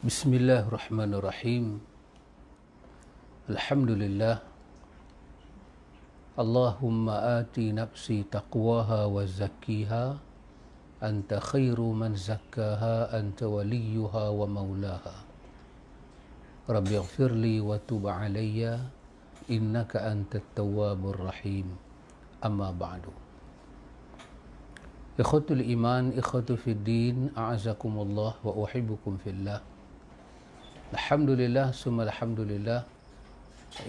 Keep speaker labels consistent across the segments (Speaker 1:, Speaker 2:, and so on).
Speaker 1: Bismillahirrahmanirrahim. Alhamdulillah. Allahumma ati nafsi taqwaha wa zakkiha anta khairu man zakkaha anta waliyuha wa maulaha. Rabbi ighfirli wa tub alayya innaka antat tawwabur rahim. Amma ba'du. Ikhwatul iman, ikhwatu fid din, a'azakumullah wa uhibbukum fillah. Alhamdulillah, summa alhamdulillah.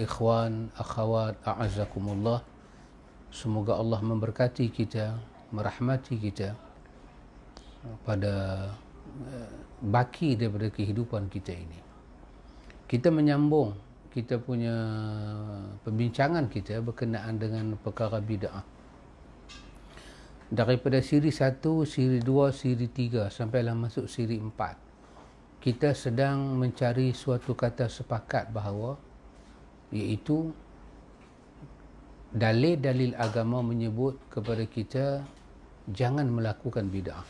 Speaker 1: Ikhwan, akhawat, a'azakumullah. Semoga Allah memberkati kita, merahmati kita pada baki daripada kehidupan kita ini. Kita menyambung kita punya pembincangan kita berkenaan dengan perkara bid'ah. Daripada siri 1, siri 2, siri 3 sampailah masuk siri 4. Kita sedang mencari suatu kata sepakat bahawa iaitu dalil-dalil agama menyebut kepada kita jangan melakukan bid'ah.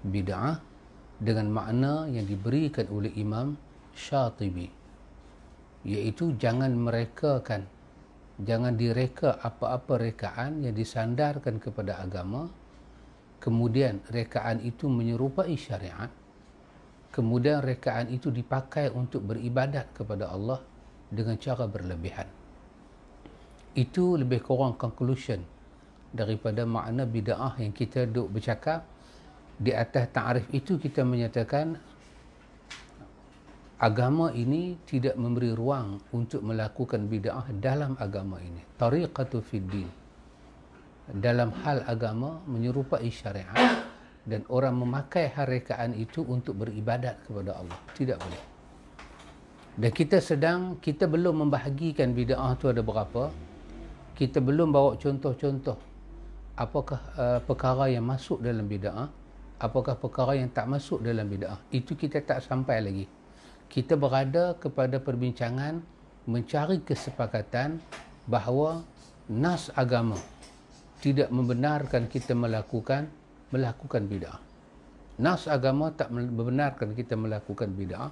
Speaker 1: Bid'ah dengan makna yang diberikan oleh Imam Syatibi, iaitu jangan merekakan, jangan direka apa-apa rekaan yang disandarkan kepada agama, kemudian rekaan itu menyerupai syariat, kemudian rekaan itu dipakai untuk beribadat kepada Allah dengan cara berlebihan. Itu lebih kurang conclusion daripada makna bid'ah yang kita duk bercakap. Di atas ta'rif itu kita menyatakan agama ini tidak memberi ruang untuk melakukan bid'ah dalam agama ini. Tariqatu fid din. Dalam hal agama menyerupai syariat dan orang memakai rekaan itu untuk beribadat kepada Allah. Tidak boleh. Dan kita belum membahagikan bid'ah itu ada berapa. Kita belum bawa contoh-contoh apakah perkara yang masuk dalam bid'ah, apakah perkara yang tak masuk dalam bid'ah. Itu kita tak sampai lagi. Kita berada kepada perbincangan mencari kesepakatan bahawa nas agama tidak membenarkan kita melakukan bid'ah. Nas agama tak membenarkan kita melakukan bid'ah.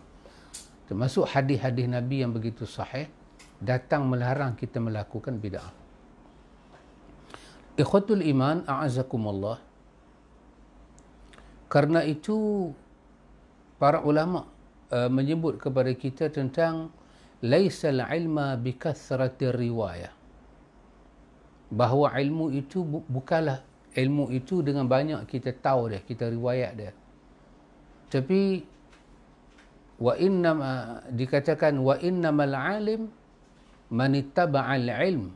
Speaker 1: Termasuk hadis-hadis Nabi yang begitu sahih datang melarang kita melakukan bid'ah. Ikhwatul iman, a'azakumullah. Karena itu para ulama menyebut kepada kita tentang laisal ilma bikathrati riwayah. Bahawa ilmu itu bukanlah ilmu itu dengan banyak kita tahu dia, kita riwayat dia. Tapi dikatakan wa innamal alim man ittaba'al ilm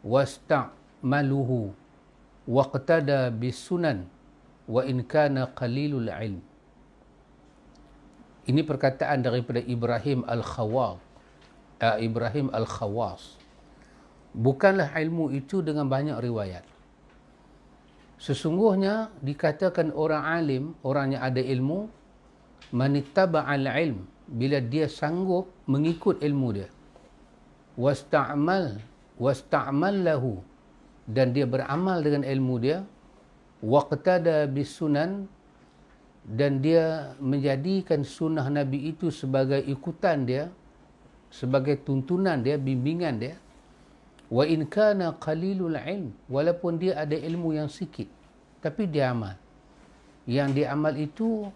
Speaker 1: wasta'maluhu waqtada bisunan wa in kana qalilul ilm. Ini perkataan daripada Ibrahim Al-Khawas. Bukanlah ilmu itu dengan banyak riwayat. Sesungguhnya dikatakan orang alim, orang yang ada ilmu, manittaba'al ilm, bila dia sanggup mengikut ilmu dia, wasta'mal lahu, dan dia beramal dengan ilmu dia, waqtada bisunan, dan dia menjadikan sunnah Nabi itu sebagai ikutan dia, sebagai tuntunan dia, bimbingan dia. Wa in kana qalilul ilm, walaupun dia ada ilmu yang sikit tapi dia amal, yang dia amal itu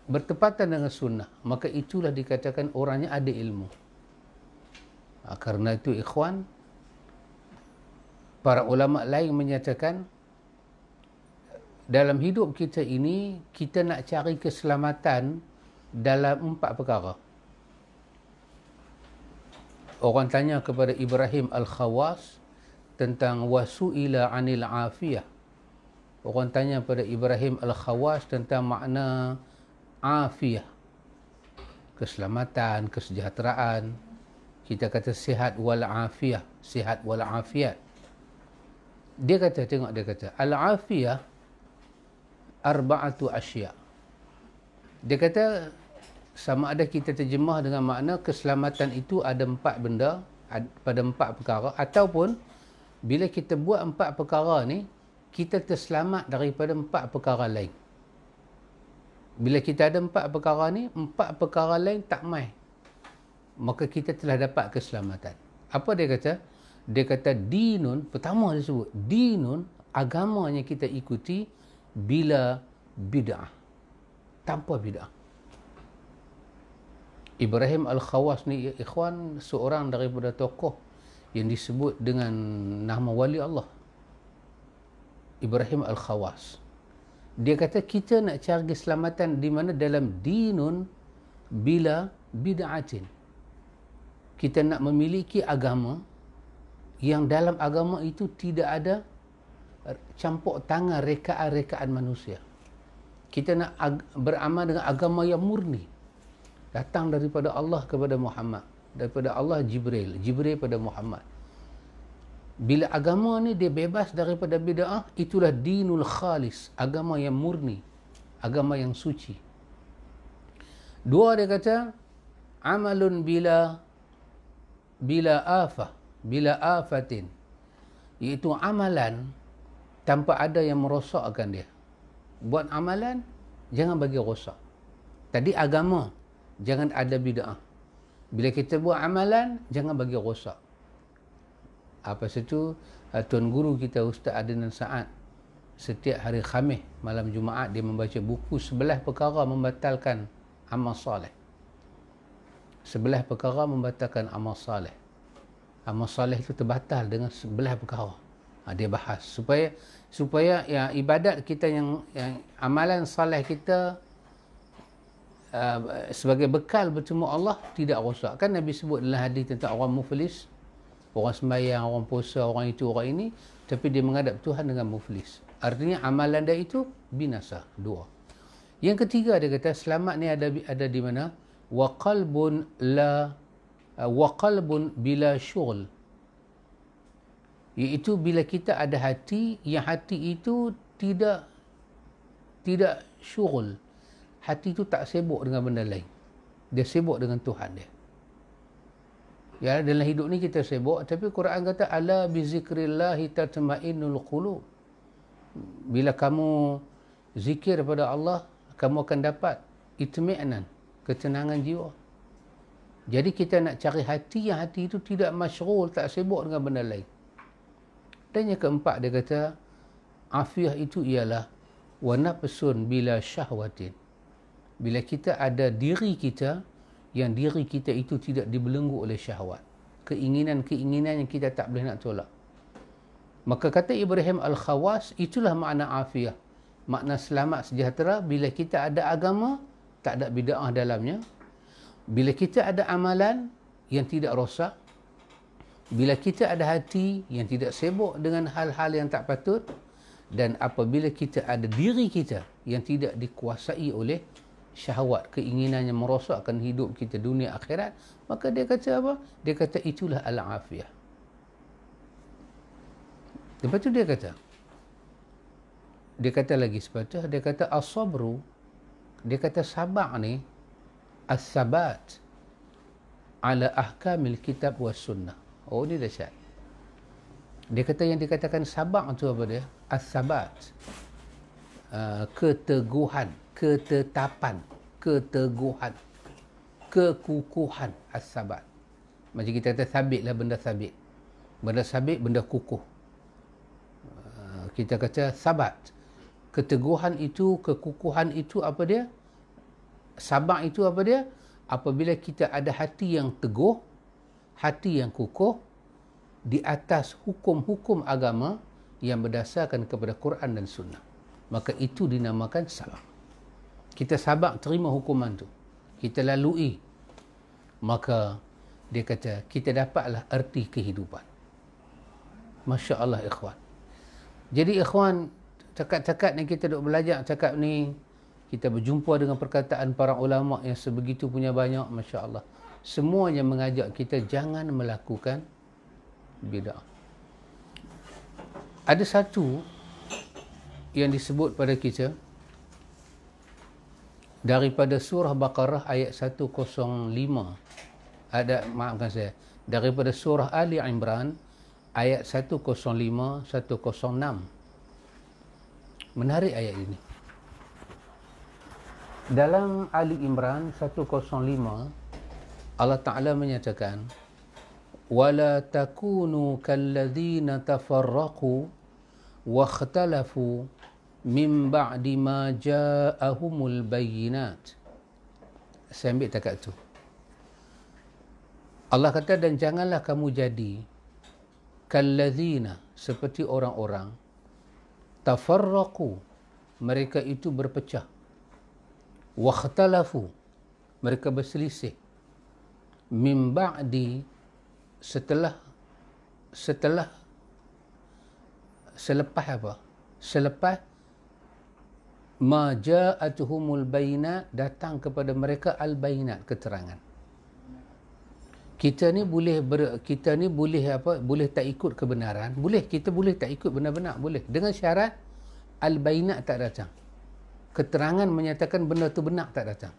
Speaker 1: bertepatan dengan sunnah, maka itulah dikatakan orangnya ada ilmu. Karena itu ikhwan, para ulama lain menyatakan dalam hidup kita ini kita nak cari keselamatan dalam 4 perkara. Orang tanya kepada Ibrahim Al-Khawas tentang wasu'ila anil afiyah. Orang tanya kepada Ibrahim Al-Khawas tentang makna afiyah. Keselamatan, kesejahteraan. Kita kata sihat wal afiyah, sihat wal afiat. Dia kata, tengok dia kata, al-afiyah arba'atu asya'. Dia kata sama ada kita terjemah dengan makna keselamatan itu ada 4 benda, pada 4 perkara, ataupun bila kita buat 4 perkara ni, kita terselamat daripada 4 perkara lain. Bila kita ada 4 perkara ni, 4 perkara lain tak mai, maka kita telah dapat keselamatan. Apa dia kata? Dia kata dinun, pertama dia sebut dinun, agamanya kita ikuti bila bid'ah, tanpa bid'ah. Ibrahim Al-Khawas ni, ikhwan, seorang daripada tokoh yang disebut dengan nama wali Allah, Ibrahim Al-Khawas. Dia kata kita nak cari keselamatan di mana? Dalam dinun bila bid'atin. Kita nak memiliki agama yang dalam agama itu tidak ada campur tangan rekaan-rekaan manusia. Kita nak beramal dengan agama yang murni, datang daripada Allah kepada Muhammad, daripada Allah Jibril pada Muhammad. Bila agama ni dia bebas daripada bid'ah, itulah dinul khalis, agama yang murni, agama yang suci. Dua, dia kata amalun bila afatin, iaitu amalan tanpa ada yang merosakkan dia. Buat amalan, jangan bagi rosak. Tadi agama, jangan ada bid'ah. Bila kita buat amalan, jangan bagi rosak. Apa situ, Tuan Guru kita Ustaz Adnan Saad, setiap hari Khamis malam Jumaat dia membaca buku 11 perkara membatalkan amal soleh. 11 perkara membatalkan amal soleh. Amal soleh itu terbatal dengan 11 perkara. Dia bahas supaya ya, ibadat kita yang amalan soleh kita sebagai bekal bertemu Allah tidak rosak. Kan Nabi sebut dalam hadis tentang orang muflis, orang sembahyang, orang puasa, orang itu, orang ini, tapi dia menghadap Tuhan dengan muflis. Artinya amalan dia itu binasa. Dua. Yang ketiga, dia kata selamat ni ada di mana? Wa qalbun bila syughul. Iaitu bila kita ada hati, yang hati itu tidak syughul. Hati itu tak sibuk dengan benda lain. Dia sibuk dengan Tuhan dia. Ya, dalam hidup ni kita sibuk, tapi Quran kata ala bi zikrillahi tatma'innul qulub. Bila kamu zikir pada Allah, kamu akan dapat itmi'nan, ketenangan jiwa. Jadi kita nak cari hati yang hati itu tidak masyrul, tak sibuk dengan benda lain. Dan yang keempat, dia kata afiah itu ialah wa nafsun bila syahwatin. Bila kita ada diri kita, yang diri kita itu tidak dibelenggu oleh syahwat, keinginan-keinginan yang kita tak boleh nak tolak. Maka kata Ibrahim Al-Khawas, itulah makna afiah, makna selamat sejahtera. Bila kita ada agama, tak ada bid'ah dalamnya. Bila kita ada amalan yang tidak rosak. Bila kita ada hati yang tidak sibuk dengan hal-hal yang tak patut. Dan apabila kita ada diri kita yang tidak dikuasai oleh syahwat, keinginan yang merosakkan hidup kita dunia akhirat, maka dia kata apa? Dia kata itulah al-afiyah. Lepas tu dia kata lagi sepatah, dia kata as-sabru, dia kata sabar ni as-sabat ala ahkamil kitab was sunnah. Oh, ni dahsyat. Dia kata yang dikatakan sabar tu apa dia? As-sabat, keteguhan, ketetapan, keteguhan, kekukuhan. As-sabat, macam kita kata sabit lah, benda sabit, benda sabit, benda kukuh. Kita kata sabat, keteguhan itu, kekukuhan itu apa dia? Sabar itu apa dia? Apabila kita ada hati yang teguh, hati yang kukuh di atas hukum-hukum agama yang berdasarkan kepada Quran dan Sunnah, maka itu dinamakan sabar. Kita sabar terima hukuman tu, kita lalui, maka dia kata kita dapatlah erti kehidupan. Masya Allah, ikhwan. Jadi ikhwan, cakap-cakap ni kita duk belajar cakap ni, kita berjumpa dengan perkataan para ulama yang sebegitu punya banyak, Masya Allah. Semuanya mengajak kita jangan melakukan bid'ah. Ada satu yang disebut pada kita daripada surah Baqarah ayat 105. Maafkan saya, daripada surah Ali Imran ayat 105, 106. Menarik ayat ini. Dalam Ali Imran 105, Allah Ta'ala menyatakan, وَلَا تَكُونُوا كَالَّذِينَ تَفَرَّقُوا وَاخْتَلَفُوا مِنْ بَعْدِ مَا جَاءَهُمُ الْبَيِّنَاتِ. Saya ambil takat tu. Allah kata, dan janganlah kamu jadi kalladzina, seperti orang-orang tafarraqu, mereka itu berpecah, wakhtalafu, mereka berselisih, min ba'di, selepas apa? Selepas ma ja'atuhumul bayinat, datang kepada mereka al-bayinat, keterangan. Kita ni boleh boleh tak ikut kebenaran, boleh, kita boleh tak ikut benar-benar, boleh, dengan syarat al-bayinat tak datang, keterangan menyatakan benda tu benar tak datang.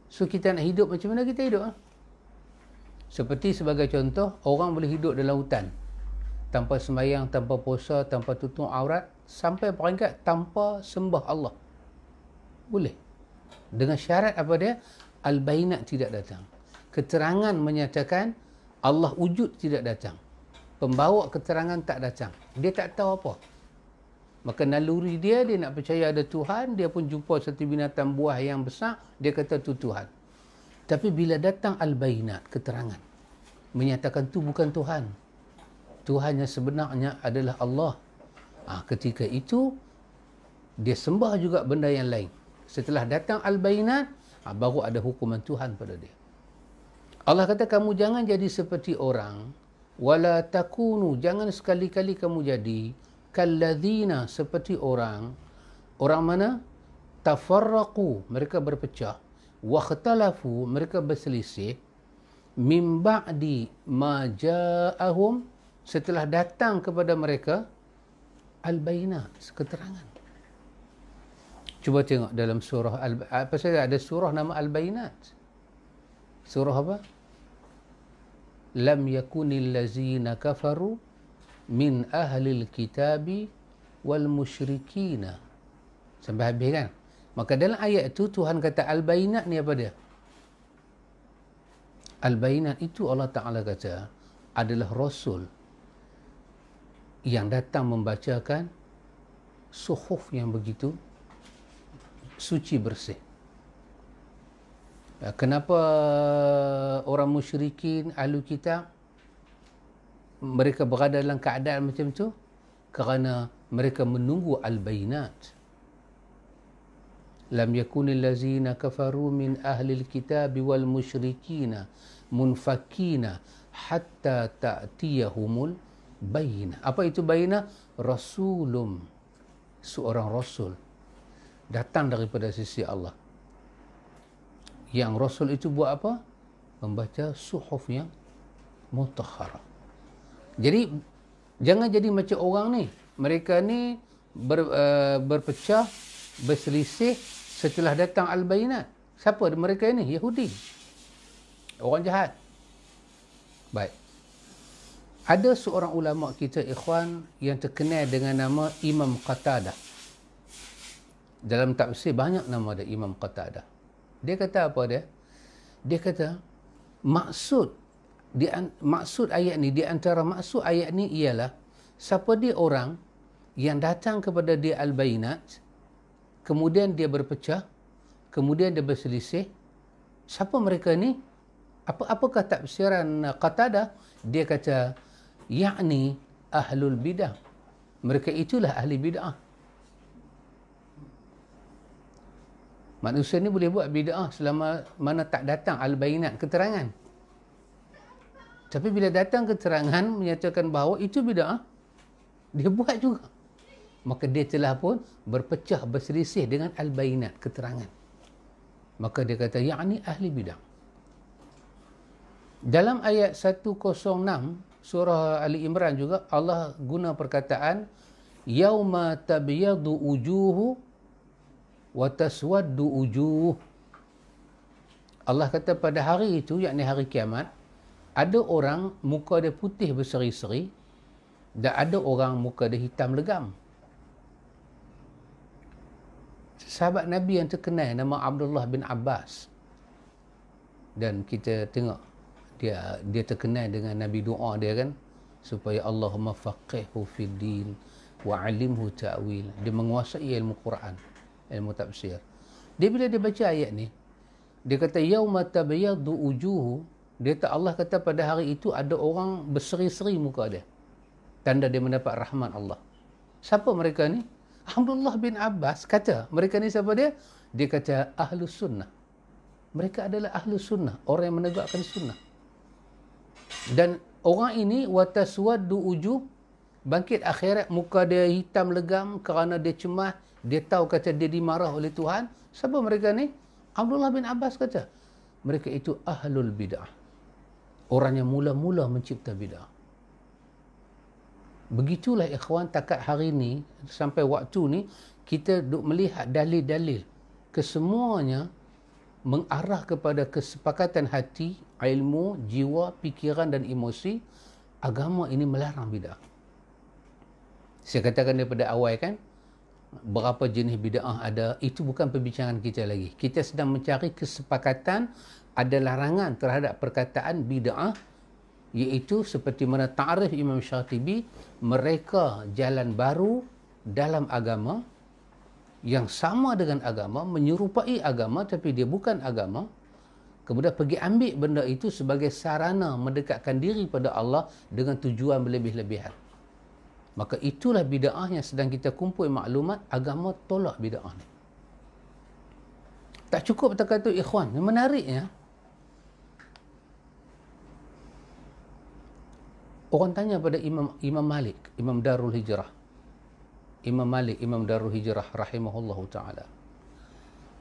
Speaker 1: So kita nak hidup macam mana kita hidup? Seperti sebagai contoh, orang boleh hidup dalam hutan tanpa sembahyang, tanpa puasa, tanpa tutup aurat, sampai peringkat tanpa sembah Allah. Boleh. Dengan syarat apa dia? Al-bayinat tidak datang. Keterangan menyatakan Allah wujud tidak datang. Pembawa keterangan tak datang. Dia tak tahu apa. Maka naluri dia nak percaya ada Tuhan, dia pun jumpa satu binatang buah yang besar, dia kata tu Tuhan. Tapi bila datang al-bayinat, keterangan, menyatakan tu bukan Tuhan. Tuhan yang sebenarnya adalah Allah. Ketika itu, dia sembah juga benda yang lain. Setelah datang al-bayinat, baru ada hukuman Tuhan pada dia. Allah kata, kamu jangan jadi seperti orang, wala takunu, jangan sekali-kali kamu jadi kalladzina, seperti orang mana? Tafarraqu, mereka berpecah, wakhtalafu, mereka berselisih, min ba'di ma ja'ahum, setelah datang kepada mereka al-bayinat, keterangan. Cuba tengok dalam surah apa saja ada surah nama al-bayinat. Surah apa? Lam yakunil lazina kafaru min ahlil kitabi wal musyrikina. Sampai habis kan? Maka dalam ayat itu Tuhan kata al-bayinat ni apa dia? Al-bayinat itu Allah Ta'ala kata adalah Rasul yang datang membacakan suhuf yang begitu suci bersih. Kenapa orang musyrikin, ahlu kitab, mereka berada dalam keadaan macam tu? Kerana mereka menunggu al-bayinat. Lam yakunil lazina kafaru min ahlil kitabi wal musyrikina munfakina hatta ta'tiyahumul bayinah. Apa itu bayinah? Rasulum, seorang rasul datang daripada sisi Allah. Yang rasul itu buat apa? Membaca suhuf yang mutahharah. Jadi jangan jadi macam orang ni. Mereka ni berpecah, berselisih setelah datang al-bayinat. Siapa mereka ini? Yahudi. Orang jahat. Baik. Ada seorang ulama kita, ikhwan, yang terkenal dengan nama Imam Qatadah. Dalam tafsir banyak nama dia, Imam Qatadah. Dia kata apa dia? Dia kata maksud ayat ni, di antara maksud ayat ni ialah siapa dia orang yang datang kepada dia al-bayinat, kemudian dia berpecah, kemudian dia berselisih. Siapa mereka ni? Apakah tafsiran Qatadah? Dia kata yakni ahlul bidah. Mereka itulah ahli bid'ah. Manusia ni boleh buat bid'ah selama mana tak datang al-bayinat, keterangan. Tapi bila datang keterangan menyatakan bahawa itu bid'ah, dia buat juga. Maka dia telah pun berpecah, berselisih dengan al-bayinat, keterangan. Maka dia kata yakni ahli bid'ah. Dalam ayat 106 surah Ali Imran juga Allah guna perkataan yauma tabyadu wujuhu wa taswaddu wujuh. Allah kata pada hari itu, yakni hari kiamat, ada orang muka dia putih berseri-seri dan ada orang muka dia hitam legam. sahabat Nabi yang terkenal nama Abdullah bin Abbas, dan kita tengok dia terkenal dengan Nabi doa dia kan, supaya Allahumma faqihhu fid din wa 'allimhu ta'wil. Dia menguasai ilmu Quran, ilmu tafsir. Dia bila dia baca ayat ni, dia kata yauma tabayyadu wujuhu, dia kata Allah kata pada hari itu ada orang berseri-seri muka dia, tanda dia mendapat rahmat Allah. Siapa mereka ni? Abdullah bin Abbas kata, mereka ni siapa dia? Dia kata ahlus sunnah. Mereka adalah ahlus sunnah, orang yang menegakkan sunnah. Dan orang ini wataswaddu wujuh, bangkit akhirat muka dia hitam legam kerana dia cemas, dia tahu kata dia dimarah oleh Tuhan. Siapa mereka ni? Abdullah bin Abbas kata, mereka itu ahlul bid'ah. Orang yang mula-mula mencipta bid'ah. Begitulah ikhwan, takat hari ni sampai waktu ni kita duk melihat dalil-dalil kesemuanya mengarah kepada kesepakatan hati, ilmu, jiwa, fikiran dan emosi. Agama ini melarang bid'ah. Saya katakan daripada awal kan, berapa jenis bid'ah ada, itu bukan perbincangan kita lagi. Kita sedang mencari kesepakatan ada larangan terhadap perkataan bid'ah, iaitu seperti mana ta'rif Imam Syatibi, mereka jalan baru dalam agama yang sama dengan agama, menyerupai agama tapi dia bukan agama, kemudian pergi ambil benda itu sebagai sarana mendekatkan diri pada Allah dengan tujuan berlebih-lebihan. Maka itulah bid'ah yang sedang kita kumpul maklumat. Agama tolak bid'ah ni. Tak cukup kata tu ikhwan, yang menariknya, orang tanya pada Imam Malik, Imam Darul Hijrah. Imam Malik, Imam Darul Hijrah rahimahullahu ta'ala.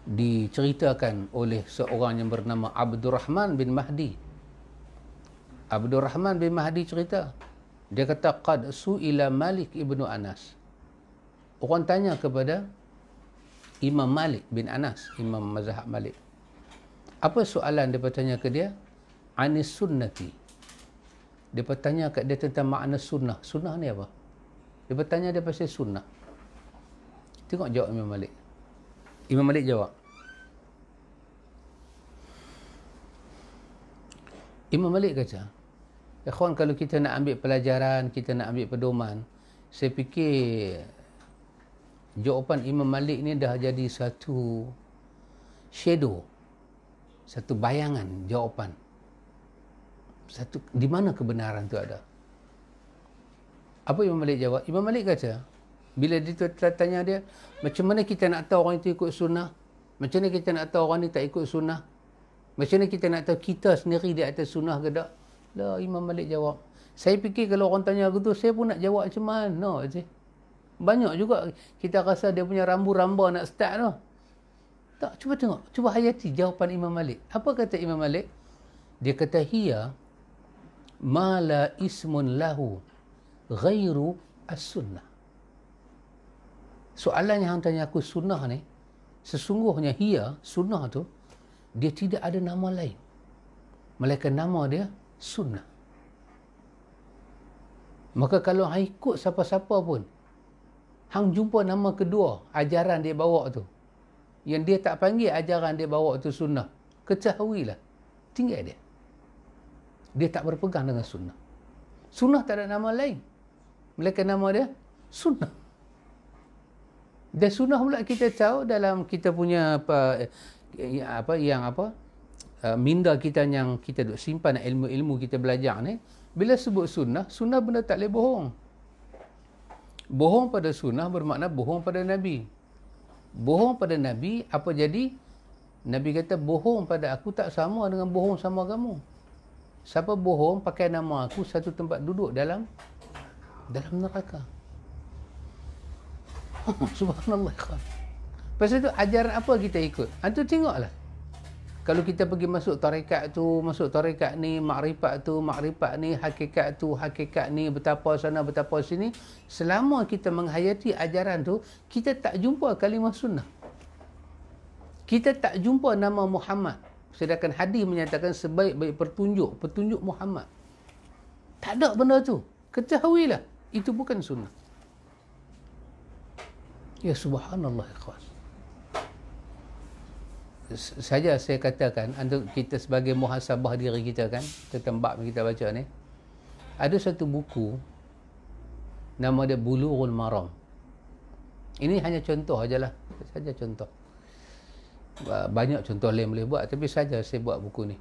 Speaker 1: Diceritakan oleh seorang yang bernama Abdurrahman bin Mahdi. Abdurrahman bin Mahdi cerita. Dia kata, qad su'ila Malik ibnu Anas. Orang tanya kepada Imam Malik bin Anas, Imam mazhab Malik. Apa soalan dia bertanya ke dia? Anis sunnati. Dia bertanya kat dia tentang makna sunnah. Sunnah ni apa? Dia bertanya dia pasal sunnah. Tengok jawab Imam Malik. Imam Malik jawab. Imam Malik kata, ikhwan, kalau kita nak ambil pelajaran, kita nak ambil pedoman, saya fikir jawapan Imam Malik ni dah jadi satu shadow, satu bayangan jawapan. Satu, di mana kebenaran tu ada? Apa Imam Malik jawab? Imam Malik kata, bila dia tanya dia, macam mana kita nak tahu orang itu ikut sunnah? Macam mana kita nak tahu orang ni tak ikut sunnah? Macam mana kita nak tahu kita sendiri di atas sunnah ke tak? Lah, Imam Malik jawab, saya fikir kalau orang tanya aku tu, saya pun nak jawab macam mana je. Banyak juga kita rasa dia punya rambu-ramba nak start tu. Tak, cuba tengok, cuba hayati jawapan Imam Malik. Apa kata Imam Malik? Dia kata, hiya ma la ismun lahu ghairu as-sunnah. Soalan yang tanya aku sunnah ni, sesungguhnya hiya, sunnah tu, dia tidak ada nama lain, melainkan nama dia sunnah. Maka kalau hang ikut siapa-siapa pun, hang jumpa nama kedua ajaran dia bawa tu, yang dia tak panggil ajaran dia bawa tu sunnah, ketahuilah, tinggal dia. Dia tak berpegang dengan sunnah. Sunnah tak ada nama lain, melainkan nama dia sunnah. Dan sunnah pula kita tahu dalam kita punya minda kita yang kita duk simpan ilmu-ilmu kita belajar ni, bila sebut sunnah, sunnah benda tak boleh bohong. Bohong pada sunnah bermakna bohong pada Nabi. Bohong pada Nabi, apa jadi? Nabi kata, bohong pada aku tak sama dengan bohong sama kamu. Siapa bohong pakai nama aku satu tempat duduk dalam neraka. Subhanallah. Pasal tu ajaran apa kita ikut? Antu tengoklah. Kalau kita pergi masuk tarekat tu, masuk tarekat ni, makrifat tu, makrifat ni, hakikat tu, hakikat ni, betapa sana, betapa sini, selama kita menghayati ajaran tu, kita tak jumpa kalimah sunnah. Kita tak jumpa nama Muhammad. Sedangkan hadis menyatakan sebaik-baik petunjuk Muhammad. Tak ada benda tu. Ketahuilah, itu bukan sunnah. Ya subhanallah ikhwan. saja saya katakan untuk kita sebagai muhasabah diri kita kan, tentang bab yang kita baca ni, ada satu buku nama dia Bulughul Maram. Ini hanya contoh ajalah, saja contoh. Banyak contoh lain boleh buat, tapi saja saya buat buku ni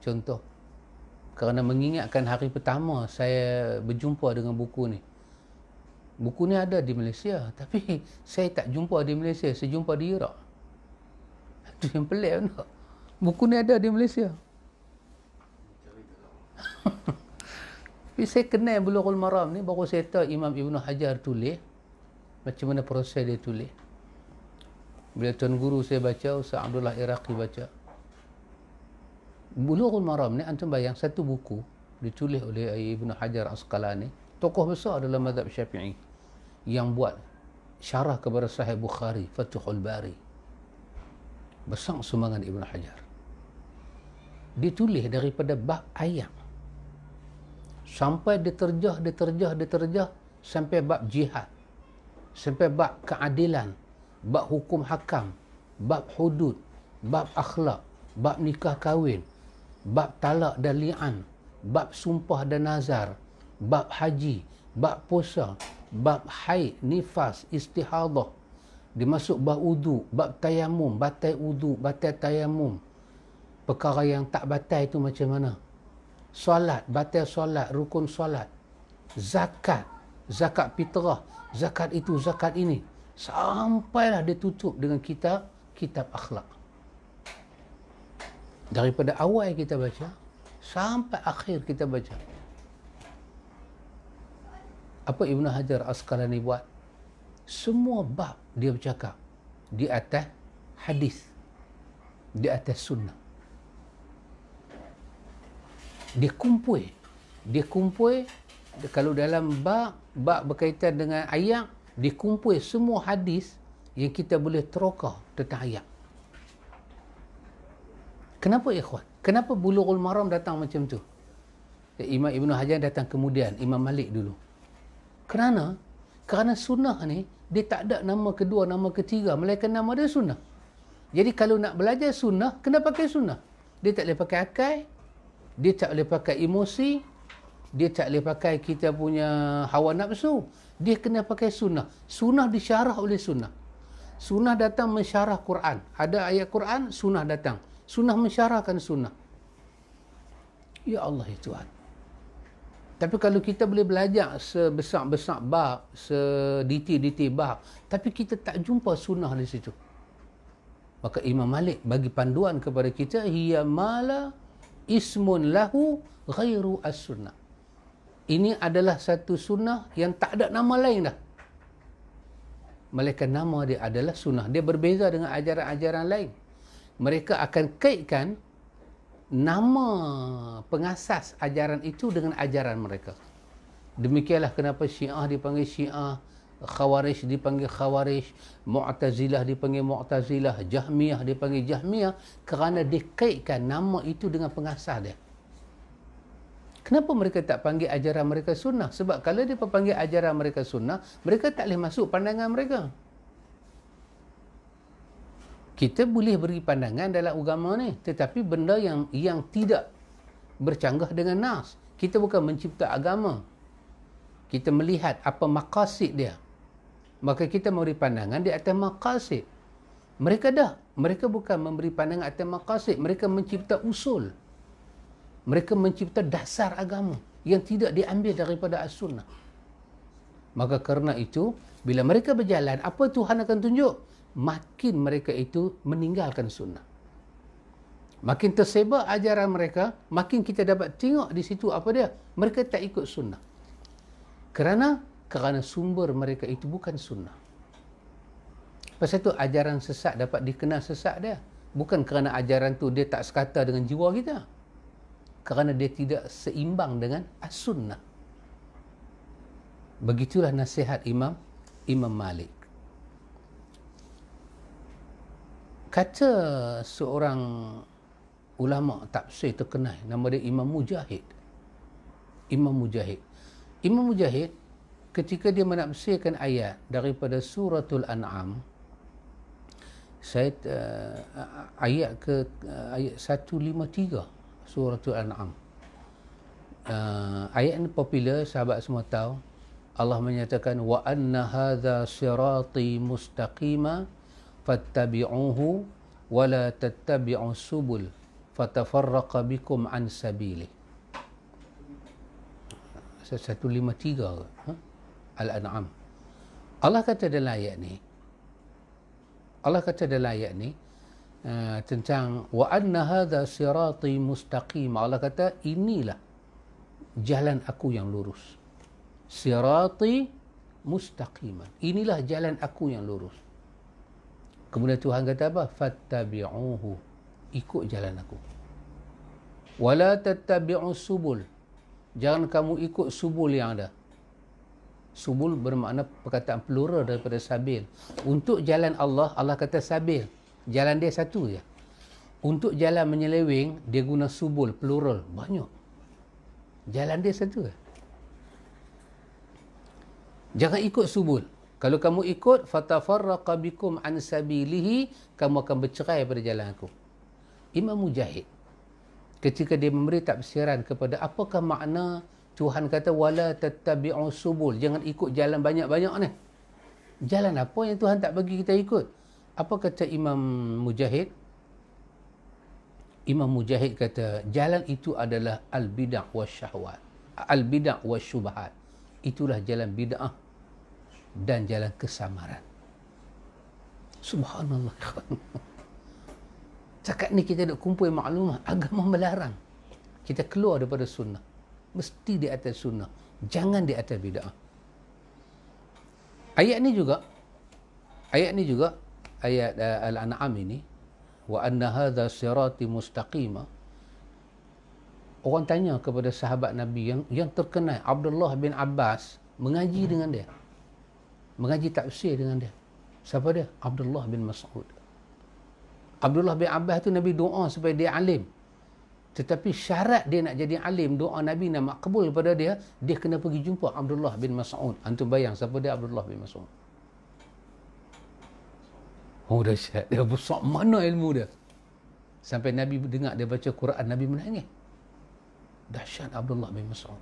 Speaker 1: contoh kerana mengingatkan hari pertama saya berjumpa dengan buku ni. Buku ni ada di Malaysia, tapi saya tak jumpa di Malaysia, saya jumpa di Iraq. Itu yang pelik tak? Buku ni ada di Malaysia. Tapi saya kenal Bulughul Maram ni, baru saya tahu Imam Ibn Hajar tulis, macam mana proses dia tulis. Bila tuan guru saya baca, Ustaz Abdullah Iraqi baca. Bulughul Maram ni, antum bayang, satu buku ditulis oleh Ibn Hajar Asqalani, tokoh besar dalam mazhab Syafi'i, yang buat syarah kepada Sahih Bukhari, Fathul Bari. Besar sumbangan Ibn Hajar. Ditulis daripada bab ayat sampai diterjah sampai bab jihad, sampai bab keadilan, bab hukum hakam, bab hudud, bab akhlak, bab nikah kahwin, bab talak dan li'an, bab sumpah dan nazar, bab haji, bab puasa, bab haid, nifas, istihadah, dimasuk bab wudu, bab tayamum, batal wudu, batal tayamum, perkara yang tak batal itu macam mana, solat, batal solat, rukun solat, zakat, zakat fitrah, zakat itu, zakat ini, sampailah dia tutup dengan kitab akhlak. Daripada awal kita baca sampai akhir kita baca. Apa Ibn Hajar Asqalani buat? Semua bab dia bercakap di atas hadis, di atas sunnah. Dia kumpul kalau dalam bab berkaitan dengan ayat, dia kumpul semua hadis yang kita boleh terokah tentang ayat. Kenapa ikhwan? Kenapa Bulughul Maram datang macam tu? Imam Ibn Hajar datang kemudian, Imam Malik dulu. Kerana sunnah ni dia tak ada nama kedua, nama ketiga, melainkan nama dia sunnah. Jadi kalau nak belajar sunnah, kena pakai sunnah. Dia tak boleh pakai akal, dia tak boleh pakai emosi, dia tak boleh pakai kita punya hawa nafsu. Dia kena pakai sunnah. Sunnah disyarah oleh sunnah. Sunnah datang mensyarah Quran. Ada ayat Quran, sunnah datang. Sunnah mensyarahkan sunnah. Ya Allah ya Tuhan. Tapi kalau kita boleh belajar sebesar-besar bab, sedetail-detail bab, tapi kita tak jumpa sunnah di situ, maka Imam Malik bagi panduan kepada kita, hiya mala ismun lahu ghairu as-sunnah. Ini adalah satu sunnah yang tak ada nama lain dah, melainkan nama dia adalah sunnah. Dia berbeza dengan ajaran-ajaran lain. Mereka akan kaitkan nama pengasas ajaran itu dengan ajaran mereka. Demikianlah kenapa Syiah dipanggil Syiah, Khawarij dipanggil Khawarij, Mu'tazilah dipanggil Mu'tazilah, Jahmiyah dipanggil Jahmiyah, kerana dikaitkan nama itu dengan pengasas dia. Kenapa mereka tak panggil ajaran mereka sunnah? Sebab kalau dia panggil ajaran mereka sunnah, mereka tak boleh masuk pandangan mereka. Kita boleh beri pandangan dalam agama ni, tetapi benda yang tidak bercanggah dengan nas. Kita bukan mencipta agama. Kita melihat apa maqasid dia, maka kita memberi pandangan di atas maqasid. Mereka bukan memberi pandangan atas maqasid, mereka mencipta usul. Mereka mencipta dasar agama yang tidak diambil daripada as-sunnah. Maka kerana itu, bila mereka berjalan, apa Tuhan akan tunjuk? Makin mereka itu meninggalkan sunnah. Makin tersebar ajaran mereka, makin kita dapat tengok di situ apa dia? Mereka tak ikut sunnah. Kerana sumber mereka itu bukan sunnah. Pasal itu ajaran sesat dapat dikenal sesat dia. Bukan kerana ajaran tu dia tak sekata dengan jiwa kita. Kerana dia tidak seimbang dengan as-sunnah. Begitulah nasihat Imam Malik. Kata seorang ulama tafsir terkenal, nama dia Imam Mujahid. Imam Mujahid ketika dia menafsirkan ayat daripada suratul An'am, Saya ayat ke ayat 153 surah Al-An'am. Ayat ini popular, sahabat semua tahu. Allah menyatakan wa anna hadza sirati mustaqima fattabi'uhu wa la tattabi'us subul fatafarraqa bikum an sabili. 153 Al-An'am. Allah kata dalam ayat ni tentang wa anna hadza sirati mustaqim. Allah kata inilah jalan aku yang lurus. Sirati mustaqiman. Inilah jalan aku yang lurus. Kemudian Tuhan kata apa? Fattabi'uhu. Ikut jalan aku. Wala tattabi'us subul. Jangan kamu ikut subul yang ada. Subul bermakna perkataan plural daripada sabil. Untuk jalan Allah, Allah kata sabil. Jalan dia satu je. Untuk jalan menyeleweng, dia guna subul, plural. Banyak. Jalan dia satu je. Jangan ikut subul. Kalau kamu ikut, fatafarraqa bikum an sabilihi, kamu akan bercerai pada jalan aku. Imam Mujahid, ketika dia memberi tafsiran kepada apakah makna Tuhan kata wala tattabi'u subul, jangan ikut jalan banyak-banyak ni. Jalan apa yang Tuhan tak bagi kita ikut? Apa kata Imam Mujahid? Imam Mujahid kata jalan itu adalah al-bid'ah wasyahwat. Al-bid'ah wasyubhat. Itulah jalan bid'ah dan jalan kesamaran. Subhanallah. Cakap ni kita nak kumpul maklumat, agama melarang kita keluar daripada sunnah. Mesti di atas sunnah, jangan di atas bid'ah. Ayat ni juga ayat Al-An'am ini, wa anna hadza sirati mustaqima. Orang tanya kepada sahabat Nabi yang terkenal, Abdullah bin Abbas, mengaji dengan dia, mengaji tafsir dengan dia. Siapa dia? Abdullah bin Mas'ud. Abdullah bin Abbas tu Nabi doa supaya dia alim. Tetapi syarat dia nak jadi alim, doa Nabi nak makbul pada dia, dia kena pergi jumpa Abdullah bin Mas'ud. Antum bayang siapa dia Abdullah bin Mas'ud? Oh dahsyat, dia besar mana ilmu dia. Sampai Nabi dengar dia baca Quran, Nabi menangis. Dahsyat Abdullah bin Mas'ud.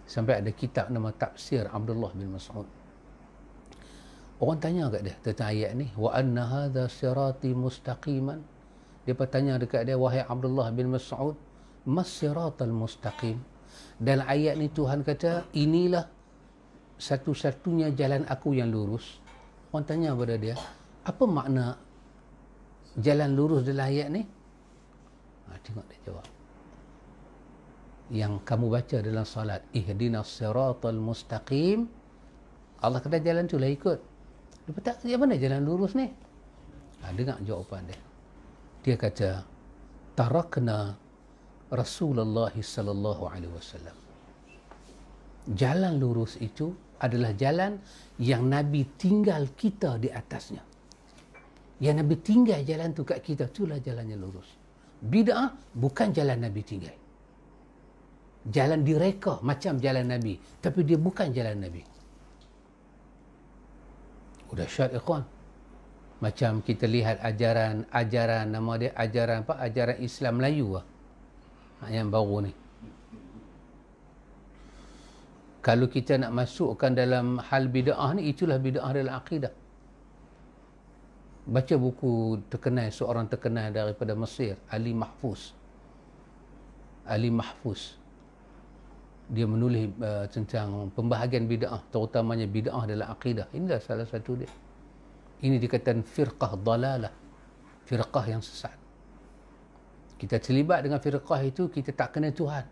Speaker 1: Sampai ada kitab nama Tafsir Abdullah bin Mas'ud. Orang tanya kat dia tentang ayat ni, wa anna hadza sirati mustaqiman. Dia bertanya dekat dia, wahai Abdullah bin Mas'ud, mas siratal mustaqim. Dalam ayat ni Tuhan kata, inilah satu-satunya jalan aku yang lurus. Orang tanya kepada dia, apa makna jalan lurus dalam ayat ni? Tengok dia jawab. Yang kamu baca dalam salat, ihdinas siratal mustaqim. Allah kata jalan tu lah ikut. Dia bertanya, yang mana jalan lurus ni? Dengar jawapan dia. Dia kata, tarakna Rasulullah sallallahu alaihi wasallam. Jalan lurus itu adalah jalan yang Nabi tinggal kita di atasnya. Yang Nabi tinggal jalan tu kat kita, itulah jalannya lurus. Bid'ah bukan jalan Nabi tinggal. Jalan direka macam jalan Nabi, tapi dia bukan jalan Nabi. Udah syad ikhwan. Macam kita lihat ajaran nama dia ajaran apa? Ajaran Islam Melayu lah. Yang baru ni. Kalau kita nak masukkan dalam hal bid'ah ni, itulah bid'ah dalam akidah. Baca buku terkenal, seorang terkenal daripada Mesir, Ali Mahfuz. Ali Mahfuz. Dia menulis tentang pembahagian bid'ah, terutamanya bid'ah dalam akidah. Inilah salah satu dia. Ini dikatakan firqah dalalah, firqah yang sesat. Kita terlibat dengan firqah itu, kita tak kenal Tuhan.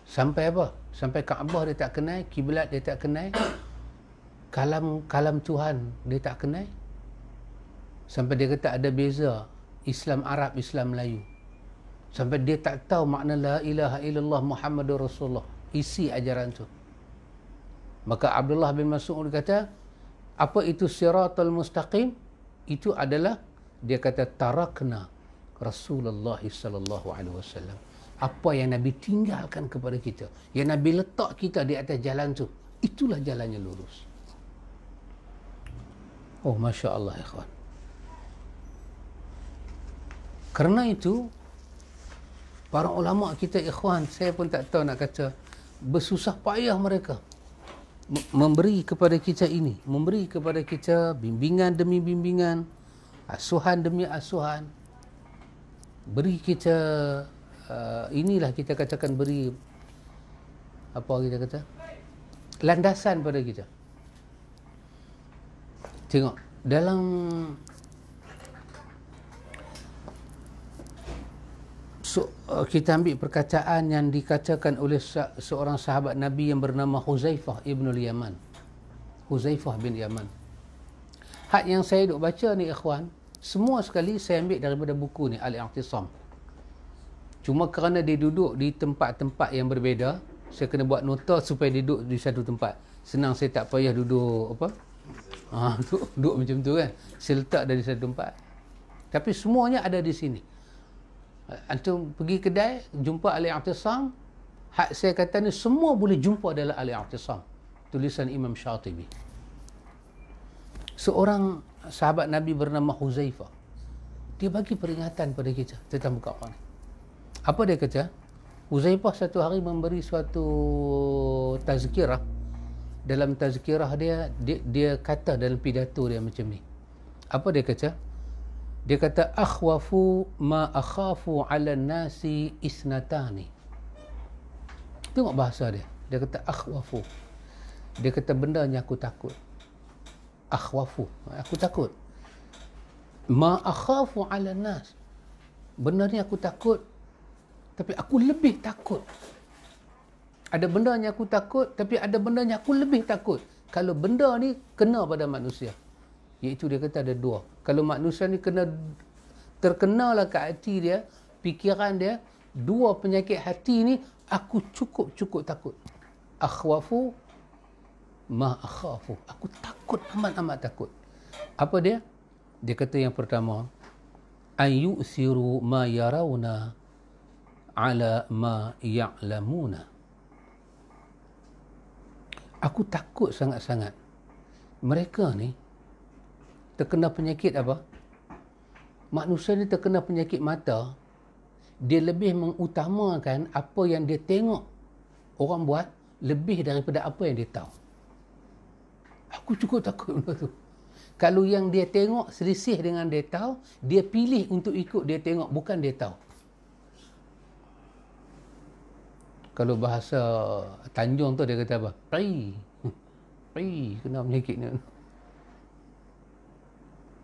Speaker 1: Sampai apa? Sampai Kaabah dia tak kenal, kiblat dia tak kenal, kalam Tuhan dia tak kenal. Sampai dia kata ada beza Islam Arab, Islam Melayu. Sampai dia tak tahu makna la ilaha illallah Muhammadur Rasulullah, isi ajaran tu. Maka Abdullah bin Mas'ud kata, apa itu siratal mustaqim? Itu adalah, dia kata, tarakna Rasulullah sallallahu alaihi wasallam. Apa yang Nabi tinggalkan kepada kita, yang Nabi letak kita di atas jalan tu, itulah jalannya lurus. Oh, Masya Allah, ikhwan. Kerana itu, para ulama kita ikhwan, saya pun tak tahu nak kata, bersusah payah mereka memberi kepada kita ini, memberi kepada kita bimbingan demi bimbingan, asuhan demi asuhan, beri kita inilah kita katakan beri apa kita kata landasan pada kita. Tengok dalam kita ambil perkataan yang dikatakan oleh seorang sahabat Nabi yang bernama Huzaifah ibn al-Yaman. Huzaifah bin Yaman. Hak yang saya duk baca ni ikhwan, semua sekali saya ambil daripada buku ni Al-I'tisam. Cuma kerana dia duduk di tempat-tempat yang berbeza, saya kena buat nota supaya dia duduk di satu tempat. Senang, saya tak payah duduk apa? Duduk macam tu kan. Saya letak dari satu tempat. Tapi semuanya ada di sini. Antum pergi kedai, jumpa Al-I'tisam, hak saya kata ni semua boleh jumpa dalam Al-I'tisam, tulisan Imam Syatibi. Seorang sahabat Nabi bernama Huzaifah, dia bagi peringatan pada kita tentang perkara ni. Apa dia kata? Huzaifah satu hari memberi suatu tazkirah. Dalam tazkirah dia kata dalam pidato dia macam ni. Apa dia kata? Dia kata, akhwafu ma akhafu ala nasi isnatani. Tengok bahasa dia. Dia kata akhwafu. Dia kata benda yang aku takut. Akhwafu, aku takut. Ma akhafu ala nas. Benda ni aku takut, tapi aku lebih takut. Ada benda yang aku takut, tapi ada benda yang aku lebih takut. Kalau benda ni kena pada manusia. Iaitu dia kata ada dua. Kalau manusia ni terkenalah ke hati dia, fikiran dia, dua penyakit hati ni, aku cukup takut. Akhwafu ma akhafu. Aku takut, amat takut. Apa dia? Dia kata yang pertama, an yu'siru ma yarawna ala ma ya'lamuna. Aku takut sangat-sangat mereka ni terkena penyakit apa? Manusia ni terkena penyakit mata, dia lebih mengutamakan apa yang dia tengok orang buat lebih daripada apa yang dia tahu. Aku cukup takut benda tu. Kalau yang dia tengok selisih dengan dia tahu, dia pilih untuk ikut dia tengok, bukan dia tahu. Kalau bahasa Tanjung tu dia kata apa? Pai kena penyakit ni.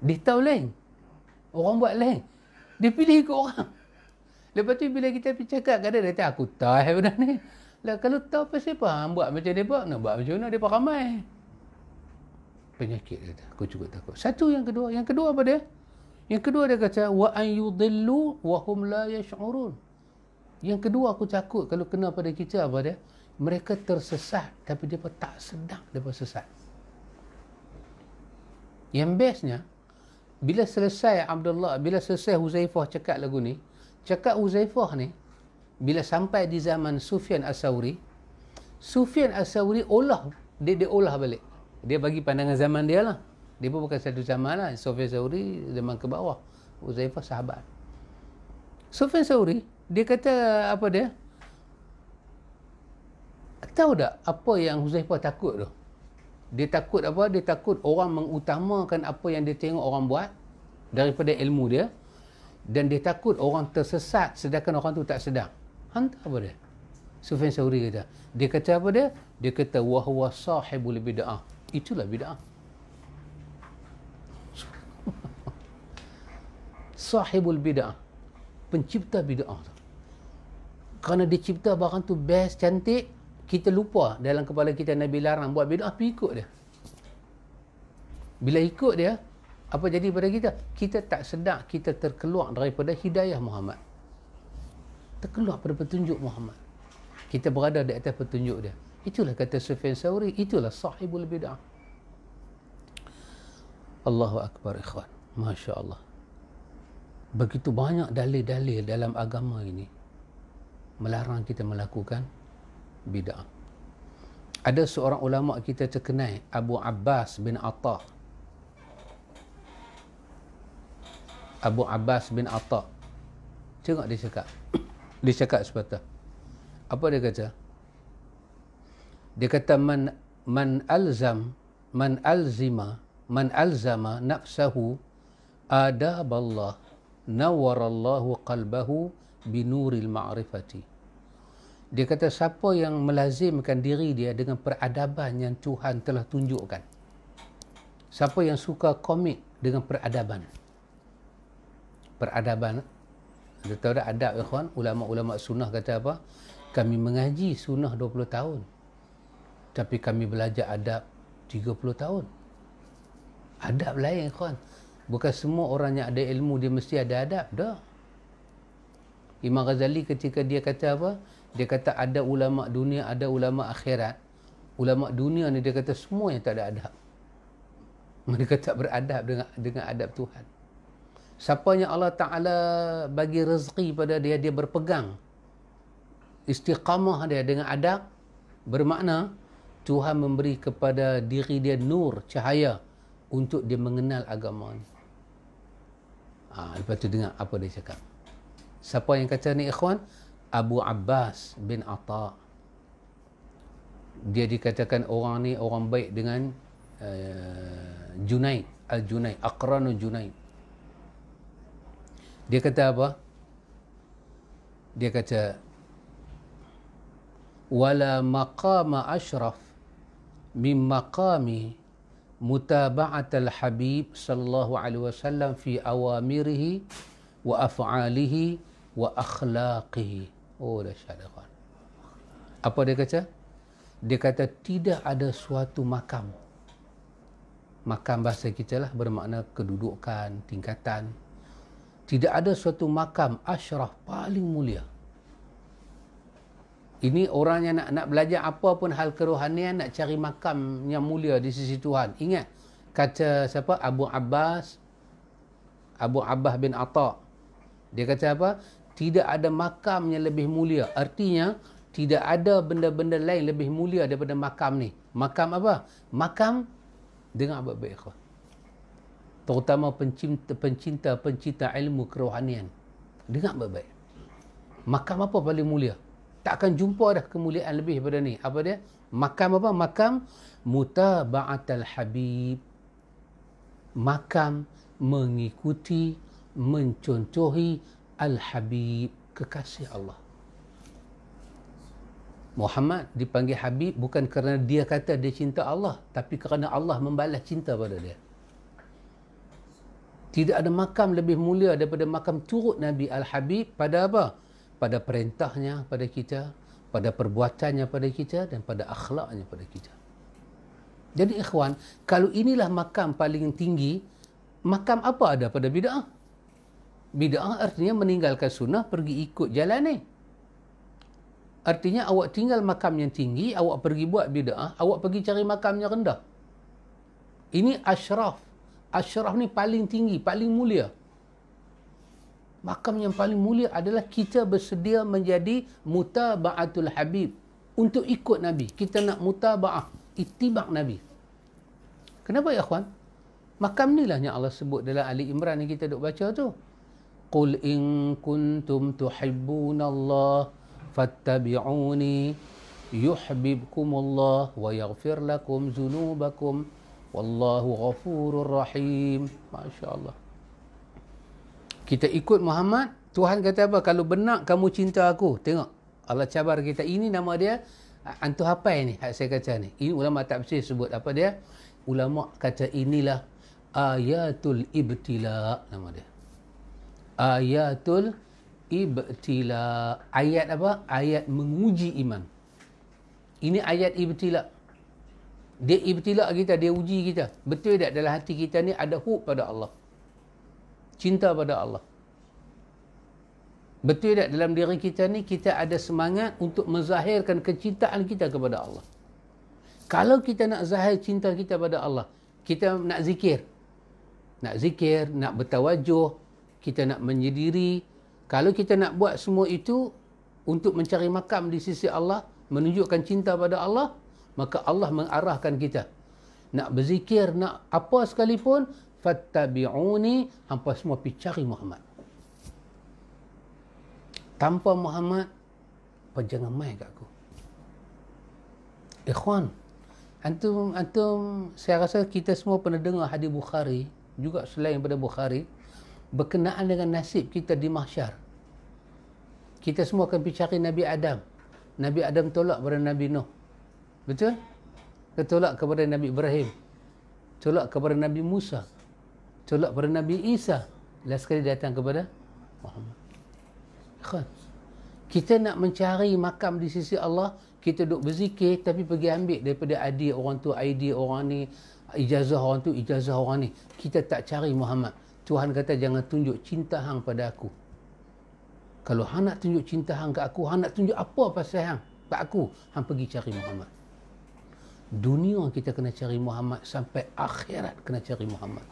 Speaker 1: Dia tahu lain, orang buat lain, dia pilih ikut orang. Lepas tu bila kita pergi cakap, kadang dia kata aku tahu benda ni lah. Kalau tahu pasal apa buat macam dia buat, nak buat macam mana, dia ramai penyakit. Dia kata aku cukup takut. Satu. Yang kedua apa dia? Yang kedua dia kata wa an yudillu wa hum la yash'urun. Yang kedua aku takut kalau kena pada kita apa dia? Mereka tersesat tapi dia pun tak sedar dia pun sesat. Yang bestnya, bila selesai Huzaifah cakap lagu ni, cakap Huzaifah ni, bila sampai di zaman Sufyan As-Sawri, dia olah balik. Dia bagi pandangan zaman dia lah. Dia pun bukan satu zaman lah. Sufyan As-Sawri zaman ke bawah, Huzaifah sahabat. Sufyan As-Sawri, dia kata apa dia? Tahu tak apa yang Huzaifah takut tu? Dia takut apa? Dia takut orang mengutamakan apa yang dia tengok orang buat daripada ilmu dia, dan dia takut orang tersesat sedangkan orang tu tak sedar. Hantar apa dia? Sufyan As-Sawri kata. Dia kata apa dia? Dia kata wa huwa sahibul bid'ah. Itulah bid'ah. Sahibul bid'ah. Pencipta bid'ah tu. Kerana dia cipta barang tu best, cantik, kita lupa dalam kepala kita Nabi larang buat bid'ah, pergi ikut dia. Bila ikut dia, apa jadi pada kita? Kita tak sedar kita terkeluar daripada hidayah Muhammad. Terkeluar pada petunjuk Muhammad. Kita berada di atas petunjuk dia. Itulah kata Sufyan As-Sawri, itulah sahibul bid'ah. Allahu Akbar ikhwan. Masya Allah. Begitu banyak dalil-dalil dalam agama ini melarang kita melakukan bid'ah. Ada seorang ulama kita terkenal, Abu Abbas bin Atta. Abu Abbas bin Atta. Tengok dia cakap. Dia cakap sepatah. Apa dia kata? Dia kata man alzama nafsahu adaballah nawwarallahu qalbahu binuril ma'rifati. Dia kata siapa yang melazimkan diri dia dengan peradaban yang Tuhan telah tunjukkan. Siapa yang suka komit dengan peradaban. Peradaban. Anda tahu tak adab, ikhwan? Ulama-ulama sunnah kata apa? Kami mengaji sunnah 20 tahun. Tapi kami belajar adab 30 tahun. Adab lain, ikhwan. Bukan semua orang yang ada ilmu dia mesti ada adab. Dah. Imam Ghazali ketika dia kata apa? Dia kata ada ulama dunia, ada ulama akhirat. Ulama dunia ni dia kata semua yang tak ada adab. Mereka tak beradab dengan adab Tuhan. Siapa yang Allah Ta'ala bagi rezeki pada dia, dia berpegang istiqamah dia dengan adab, bermakna Tuhan memberi kepada diri dia nur, cahaya untuk dia mengenal agama ni. Lepas tu dengar apa dia cakap. Siapa yang kata ni, ikhwan? Abu Abbas bin Atta. Dia dikatakan orang ni orang baik dengan Junaid, Al-Junaid, Aqranu Junaid. Dia kata apa? Dia kata wala maqama ashraf min maqami mutaba'at al-habib sallallahu alaihi wasallam fi awamirihi wa af'alihi wa akhlaqihi. Oh, dahsyat, ikhwan. Apa dia kata? Dia kata tidak ada suatu makam. Makam bahasa kita lah bermakna kedudukan, tingkatan. Tidak ada suatu makam asyraf paling mulia. Ini orang yang nak belajar apa pun hal kerohanian, nak cari makam yang mulia di sisi Tuhan. Ingat, kata siapa? Abu Abbas bin Atta. Dia kata apa? Tidak ada makam yang lebih mulia. Artinya, tidak ada benda-benda lain lebih mulia daripada makam ni. Makam apa? Makam, dengar baik-baik, ikhwan. Terutama pencinta ilmu kerohanian. Dengar baik-baik. Makam apa paling mulia? Takkan jumpa dah kemuliaan lebih daripada ni. Apa dia? Makam apa? Makam mutaba'atal habib. Makam mengikuti, mencontohi al-habib, kekasih Allah. Muhammad dipanggil Habib bukan kerana dia kata dia cinta Allah, tapi kerana Allah membalas cinta pada dia. Tidak ada makam lebih mulia daripada makam turut Nabi Al-Habib pada apa? Pada perintahnya pada kita, pada perbuatannya pada kita, dan pada akhlaknya pada kita. Jadi ikhwan, kalau inilah makam paling tinggi, makam apa ada pada bid'ah? Bid'ah artinya meninggalkan sunnah, pergi ikut jalan ni. Artinya awak tinggal makam yang tinggi, awak pergi buat bid'ah, awak pergi cari makam yang rendah. Ini asyraf. Asyraf ni paling tinggi, paling mulia. Makam yang paling mulia adalah kita bersedia menjadi mutaba'atul habib. Untuk ikut Nabi. Kita nak mutaba'ah, itibak Nabi. Kenapa ya akhwan? Makam ni lah yang Allah sebut dalam Ali Imran yang kita duk baca tu. Qul in kuntum tuhibbunallah fattabi'uni yuhibbukumullah wa yaghfir lakum dzunubakum wallahu ghafurur rahim. Masya-Allah. Kita ikut Muhammad, Tuhan kata apa? Kalau benar kamu cinta aku, tengok Allah cabar kita. Ini nama dia, antu hafal ni, hak saya kata ni. Ini ulama tafsir sebut apa dia? Ulama kata inilah ayatul ibtila, nama dia. Ayatul ibtila. Ayat apa? Ayat menguji iman. Ini ayat ibtila. Dia ibtila kita, dia uji kita. Betul tak dalam hati kita ni ada hub pada Allah? Cinta pada Allah. Betul tak dalam diri kita ni kita ada semangat untuk menzahirkan kecintaan kita kepada Allah? Kalau kita nak zahir cinta kita pada Allah, kita nak zikir. Nak zikir, nak bertawajuh, kita nak menyendiri. Kalau kita nak buat semua itu untuk mencari makam di sisi Allah, menunjukkan cinta pada Allah, maka Allah mengarahkan kita. Nak berzikir, nak apa sekalipun, fattabi'uni, hampa semua pergi cari Muhammad. Tanpa Muhammad, apa jangan mai kat aku. Ikhwan, antum saya rasa kita semua pernah dengar hadis Bukhari, juga selain daripada Bukhari, berkenaan dengan nasib kita di mahsyar. Kita semua akan pergi cari Nabi Adam. Nabi Adam tolak kepada Nabi Nuh. Betul? Dia tolak kepada Nabi Ibrahim. Tolak kepada Nabi Musa. Tolak kepada Nabi Isa. Last sekali datang kepada Muhammad. Ikhwan, kita nak mencari makam di sisi Allah, kita duduk berzikir tapi pergi ambil daripada ID orang tu, ID orang ni, ijazah orang tu, ijazah orang ni. Kita tak cari Muhammad. Tuhan kata jangan tunjuk cinta hang pada aku. Kalau hang nak tunjuk cinta hang kat aku, hang nak tunjuk apa pasal hang kat aku, hang pergi cari Muhammad. Dunia kita kena cari Muhammad, sampai akhirat kena cari Muhammad.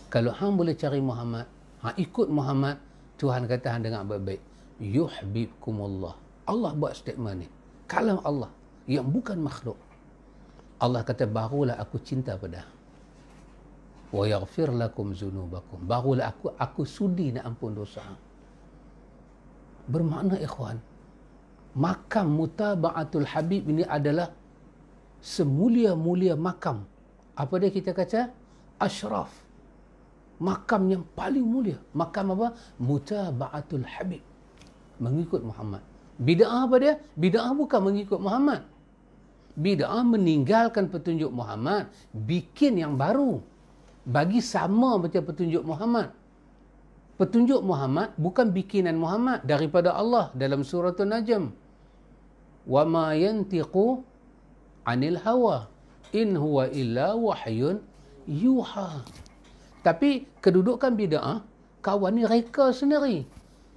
Speaker 1: Kalau hang boleh cari Muhammad, hang ikut Muhammad, Tuhan kata hang dengar baik-baik, yuhibbukumullah. Allah buat statement ni, kalam Allah yang bukan makhluk. Allah kata barulah aku cinta pada hang. Wa yaghfir lakum zunubakum. Barulah aku sudi nak ampun dosa hang. Bermakna ikhwan, makam mutaba'atul habib ini adalah semulia-mulia makam. Apa dia kita kata? Ashraf. Makam yang paling mulia. Makam apa? Mutaba'atul habib. Mengikut Muhammad. Bid'ah apa dia? Bid'ah bukan mengikut Muhammad. Bid'ah meninggalkan petunjuk Muhammad, bikin yang baru. Bagi sama macam petunjuk Muhammad. Petunjuk Muhammad bukan bikinan Muhammad, daripada Allah dalam surah An-Najm. Wa ma yantiqu 'anil hawa in huwa illa wahyun yuha. Tapi kedudukan bid'ah, kawan ni reka sendiri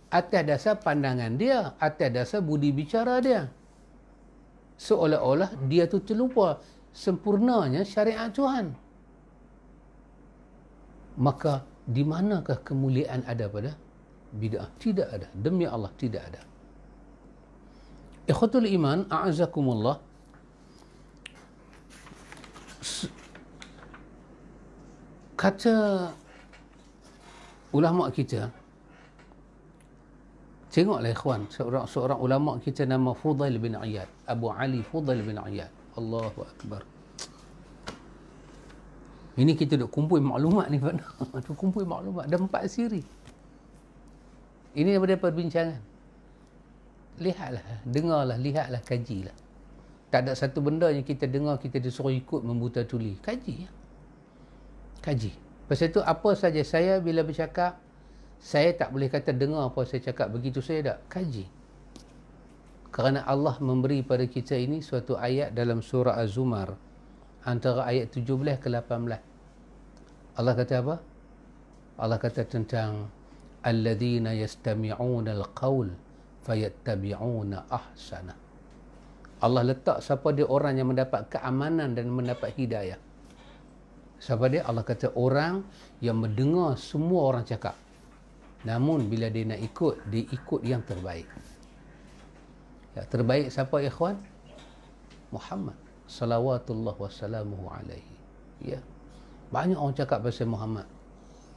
Speaker 1: atas dasar pandangan dia, atas dasar budi bicara dia. Seolah-olah dia tu terlupa sempurnanya syariat Tuhan. Maka di manakah kemuliaan ada pada bid'ah? Tidak ada. Demi Allah, tidak ada. Ikhwatul iman, a'azakumullah. Kata ulama kita, tengoklah ikhwan, seorang ulama kita nama Fudail bin Iyad, Abu Ali Fudail bin Iyad. Allahu Akbar. Ini kita duk kumpul maklumat ni, duk kumpul maklumat. Ada 4 siri. Ini daripada perbincangan. Lihatlah, dengarlah, lihatlah, kajilah. Tak ada satu benda yang kita dengar, kita disuruh ikut membuta tuli. Kaji. Ya? Kaji. Pasal itu apa saja saya bila bercakap, saya tak boleh kata dengar apa saya cakap. Begitu saya tak. Kaji. Kerana Allah memberi pada kita ini suatu ayat dalam surah Az-Zumar. Antara ayat 17 ke 18. Allah kata apa? Allah kata tentang alladzina yastami'una al-qaul fayattabi'una ahsana. Allah letak siapa dia orang yang mendapat keamanan dan mendapat hidayah. Siapa dia? Allah kata orang yang mendengar semua orang cakap. Namun bila dia nak ikut, dia ikut yang terbaik. Yang terbaik siapa ikhwan? Muhammad salawatullah wassalamuhu alaihi. Ya. Banyak orang cakap pasal Muhammad.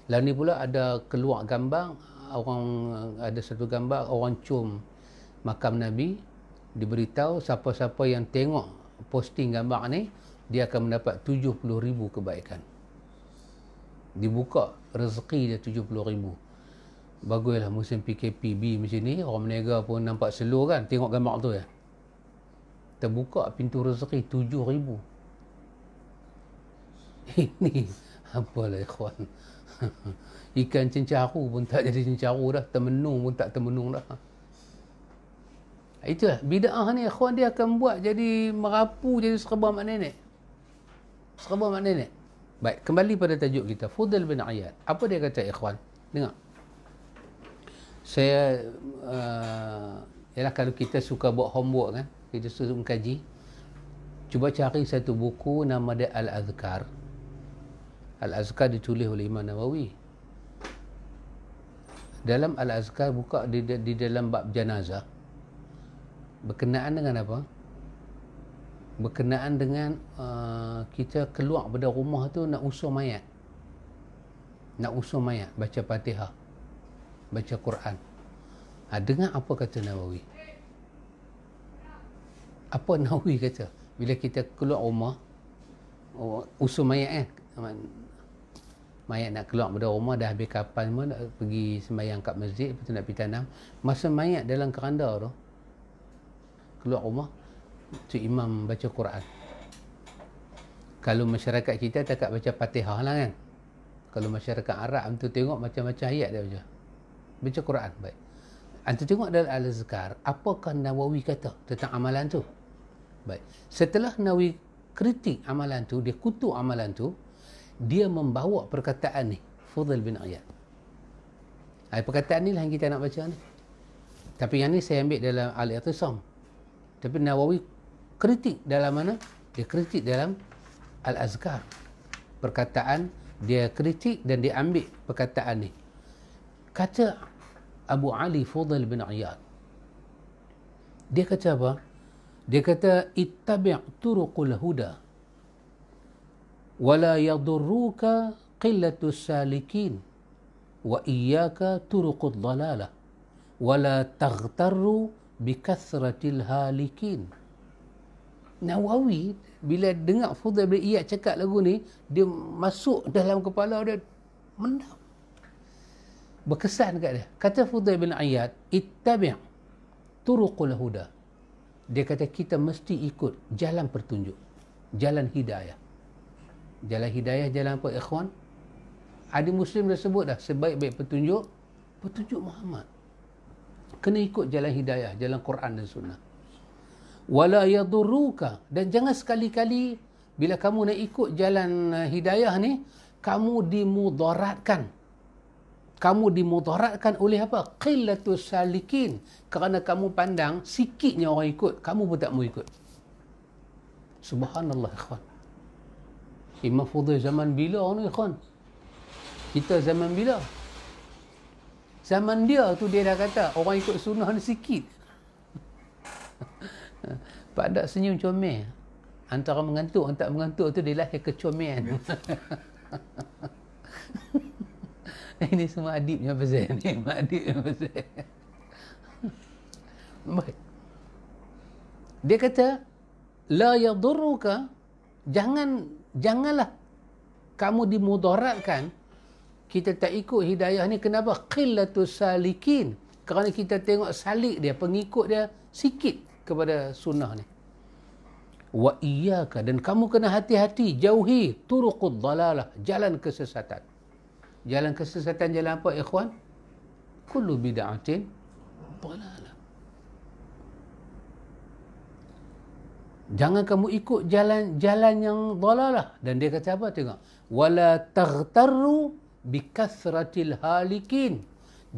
Speaker 1: Lalu ni pula ada keluar gambar, ada satu gambar orang cium makam Nabi, diberitahu siapa-siapa yang tengok posting gambar ni, dia akan mendapat 70,000 kebaikan. Dibuka rezeki dia 70,000. Baguslah musim PKPB macam ni, orang berniaga pun nampak slow kan, tengok gambar tu ya. Terbuka pintu rezeki 7,000. Ini apalah ikhwan. Ikan cencaru pun tak jadi cencaru dah, termenung pun tak termenung dah. Itulah bid'ah ni ikhwan, dia akan buat jadi merapu, jadi serba mak nenek. Serba mak nenek. Baik, kembali pada tajuk kita, Fudail bin Iyad. Apa dia kata ikhwan? Dengar. Saya ialah kalau kita suka buat homework kan, kita suka mengkaji, cuba cari satu buku nama dia Al-Azkar. Al-Azkar ditulis oleh Imam Nawawi. Dalam Al-Azkar buka di dalam bab jenazah. Berkenaan dengan apa? Berkenaan dengan kita keluar pada rumah tu nak usur mayat. Nak usur mayat, baca Fatihah, baca Quran. Dengar apa kata Nawawi. Apa Nawawi kata? Bila kita keluar rumah, usul mayat mayat nak keluar dari rumah, dah habis kapal semua, nak pergi sembahyang kat masjid, lepas tu nak pergi tanam. Masa mayat dalam keranda tu, keluar rumah, tu imam baca Quran. Kalau masyarakat kita tak baca Fatihah lah kan. Kalau masyarakat Arab, antu tengok macam-macam ayat dia baca. Baca Quran, baik. Antu tengok dalam Al-Azkar, apakah Nawawi kata tentang amalan tu? Baik. Setelah Nawawi kritik amalan tu, dia kutuk amalan tu, dia membawa perkataan ni, Fudail bin Iyad. Perkataan ni lah yang kita nak baca ni. Tapi yang ni saya ambil dalam Al-I'tisam. Tapi Nawawi kritik dalam mana? Dia kritik dalam Al-Azkar. Perkataan dia kritik dan dia ambil perkataan ni. Kata Abu Ali Fudail bin Iyad, dia kata apa? Dia kata ittabi' turuqul huda wala yadurruka qillatus salikin wa iyyaka turuqud dhalalah wala taghtarru bikathratil halikin. Nawawi bila dengar Fudail bin Iyad cakap lagu ni, dia masuk dalam kepala dia, mendam, berkesan kat dia. Kata Fudail bin Iyad, ittabi' turuqul huda. Dia kata kita mesti ikut jalan petunjuk, jalan hidayah. Jalan hidayah, jalan apa ikhwan? Ada Muslim dah sebut dah, sebaik-baik petunjuk, petunjuk Muhammad. Kena ikut jalan hidayah, jalan Quran dan Sunnah. Wala yadurruka, dan jangan sekali-kali bila kamu nak ikut jalan hidayah ni, kamu dimudaratkan. Kamu dimudaratkan oleh apa? Qillatus salikin. Kerana kamu pandang sikitnya orang ikut, kamu pun tak mau ikut. Subhanallah ikhwan. Imam Fudail zaman bila ni ikhwan? Kita zaman bila? Zaman dia tu dia dah kata orang ikut sunnah ni sikit. Pada senyum comel. Antara mengantuk dan tak mengantuk tu dia lahir kecomelan. Ini semua adibnya pasal ni. Adibnya pasal. Baik. Dia kata, la yadurruka, janganlah kamu dimudaratkan. Kita tak ikut hidayah ni. Kenapa? Qillatus salikin. Kerana kita tengok salik dia, pengikut dia sikit kepada sunnah ni. Wa iyyaka, dan kamu kena hati-hati, jauhi turuqud dhalalah, jalan kesesatan. Jalan kesesatan jalan apa ikhwan? Kullu bid'atin dhalalah. Jangan kamu ikut jalan yang dhalalah. Dan dia kata apa? Tengok. Wala taghtarru bikathratil halikin.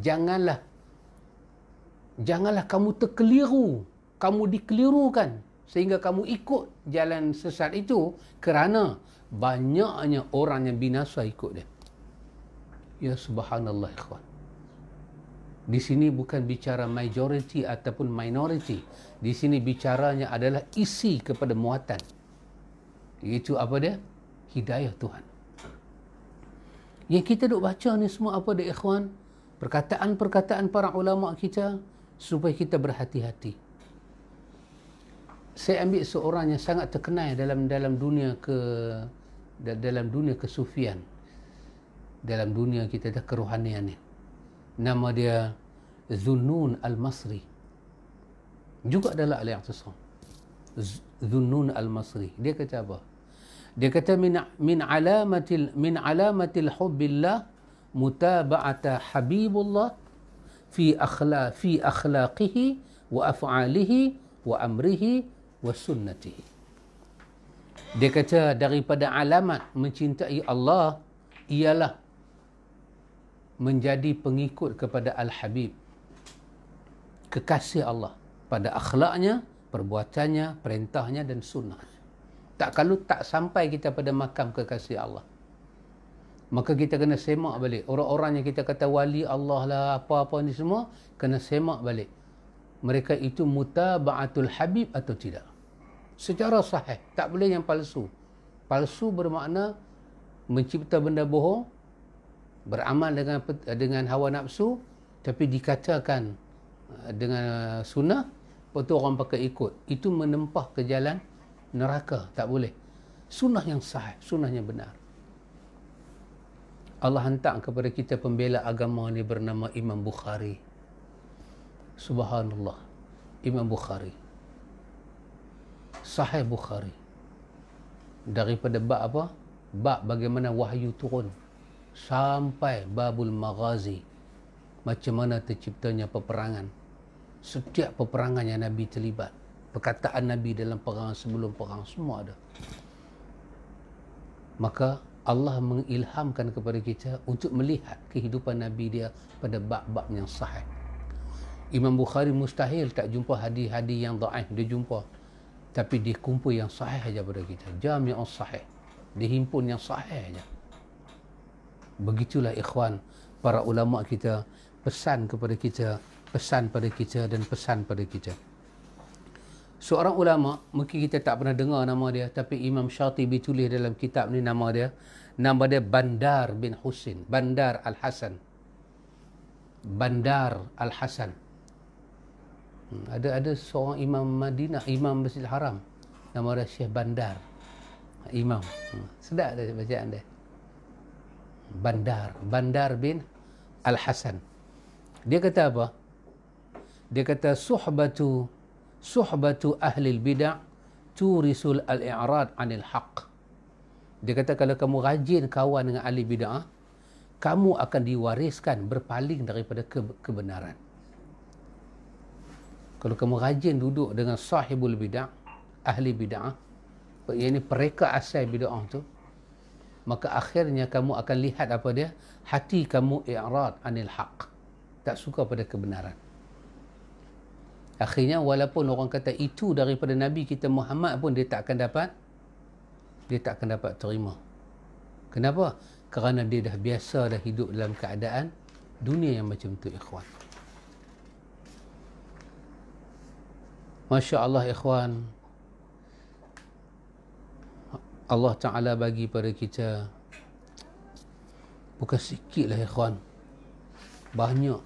Speaker 1: Janganlah kamu terkeliru, kamu dikelirukan sehingga kamu ikut jalan sesat itu kerana banyaknya orang yang binasa ikut dia. Ya subhanallah ikhwan. Di sini bukan bicara majority ataupun minority. Di sini bicaranya adalah isi kepada muatan. Iaitu apa dia? Hidayah Tuhan. Yang kita duk baca ni semua apa dia ikhwan? Perkataan-perkataan para ulama kita supaya kita berhati-hati. Saya ambil seorang yang sangat terkenal dalam dunia kesufian. Dalam dunia kita dah kerohanian ni. Nama dia Zunnun Al-Masri. Juga dalam Al-I'tisam. Zunnun Al-Masri. Dia kata apa? Dia kata min alamatil hubbillah mutaba'ata habibullah fi akhlaqihi wa af'alihi wa amrihi wa sunnatihi. Dia kata daripada alamat mencintai Allah ialah menjadi pengikut kepada Al-Habib, kekasih Allah pada akhlaknya, perbuatannya, perintahnya dan sunnahnya. Kalau tak sampai kita pada makam kekasih Allah, maka kita kena semak balik. Orang-orang yang kita kata wali Allah lah, apa-apa ni semua, kena semak balik. Mereka itu mutaba'atul Habib atau tidak. Secara sahih. Tak boleh yang palsu. Palsu bermakna mencipta benda bohong, beramal dengan hawa nafsu, tapi dikatakan sunnah, lepas tu orang pakai ikut. Itu menempah ke jalan neraka. Tak boleh. Sunnah yang sahih, sunnah yang benar. Allah hantar kepada kita pembela agama ni bernama Imam Bukhari. Subhanallah. Imam Bukhari. Sahih Bukhari. Daripada bab apa? Bab bagaimana wahyu turun. Sampai babul maghazi. Macam mana terciptanya peperangan. Setiap peperangan yang Nabi terlibat. Perkataan Nabi dalam perang sebelum perang, semua ada. Maka Allah mengilhamkan kepada kita untuk melihat kehidupan Nabi dia pada bab-bab yang sahih. Imam Bukhari mustahil tak jumpa hadis-hadis yang dhaif, dia jumpa. Tapi dia kumpul yang sahih saja pada kita. Jami'us sahih. Dia himpun yang sahih saja. Begitulah ikhwan, para ulama kita pesan kepada kita, pesan pada kita dan pesan pada kita. Seorang ulama, mungkin kita tak pernah dengar nama dia, tapi Imam Syatibi tulis dalam kitab ni nama dia Bandar bin Husin, Bandar Al-Hasan. Bandar Al-Hasan. Ada seorang imam Madinah, imam Masjidil Haram, nama dia Syekh Bandar. Imam. Sedap dia bacaan dia. Bandar bin Al-Hasan. Dia kata apa? Dia kata suhbatu ahli al-bid'ah turisul al-i'rad 'anil haqq. Dia kata kalau kamu rajin kawan dengan ahli bid'ah, kamu akan diwariskan berpaling daripada kebenaran. Kalau kamu rajin duduk dengan sahibul bid'ah, ahli bid'ah, iaitu mereka asal bid'ah tu, maka akhirnya kamu akan lihat apa dia? Hati kamu i'rad 'anil haqq. Tak suka pada kebenaran. Akhirnya walaupun orang kata itu daripada Nabi kita Muhammad pun dia tak akan dapat terima. Kenapa? Kerana dia dah biasa dah hidup dalam keadaan dunia yang macam tu, ikhwan. Masya Allah, ikhwan. Allah Ta'ala bagi pada kita bukan sikit lah, ikhwan. Banyak.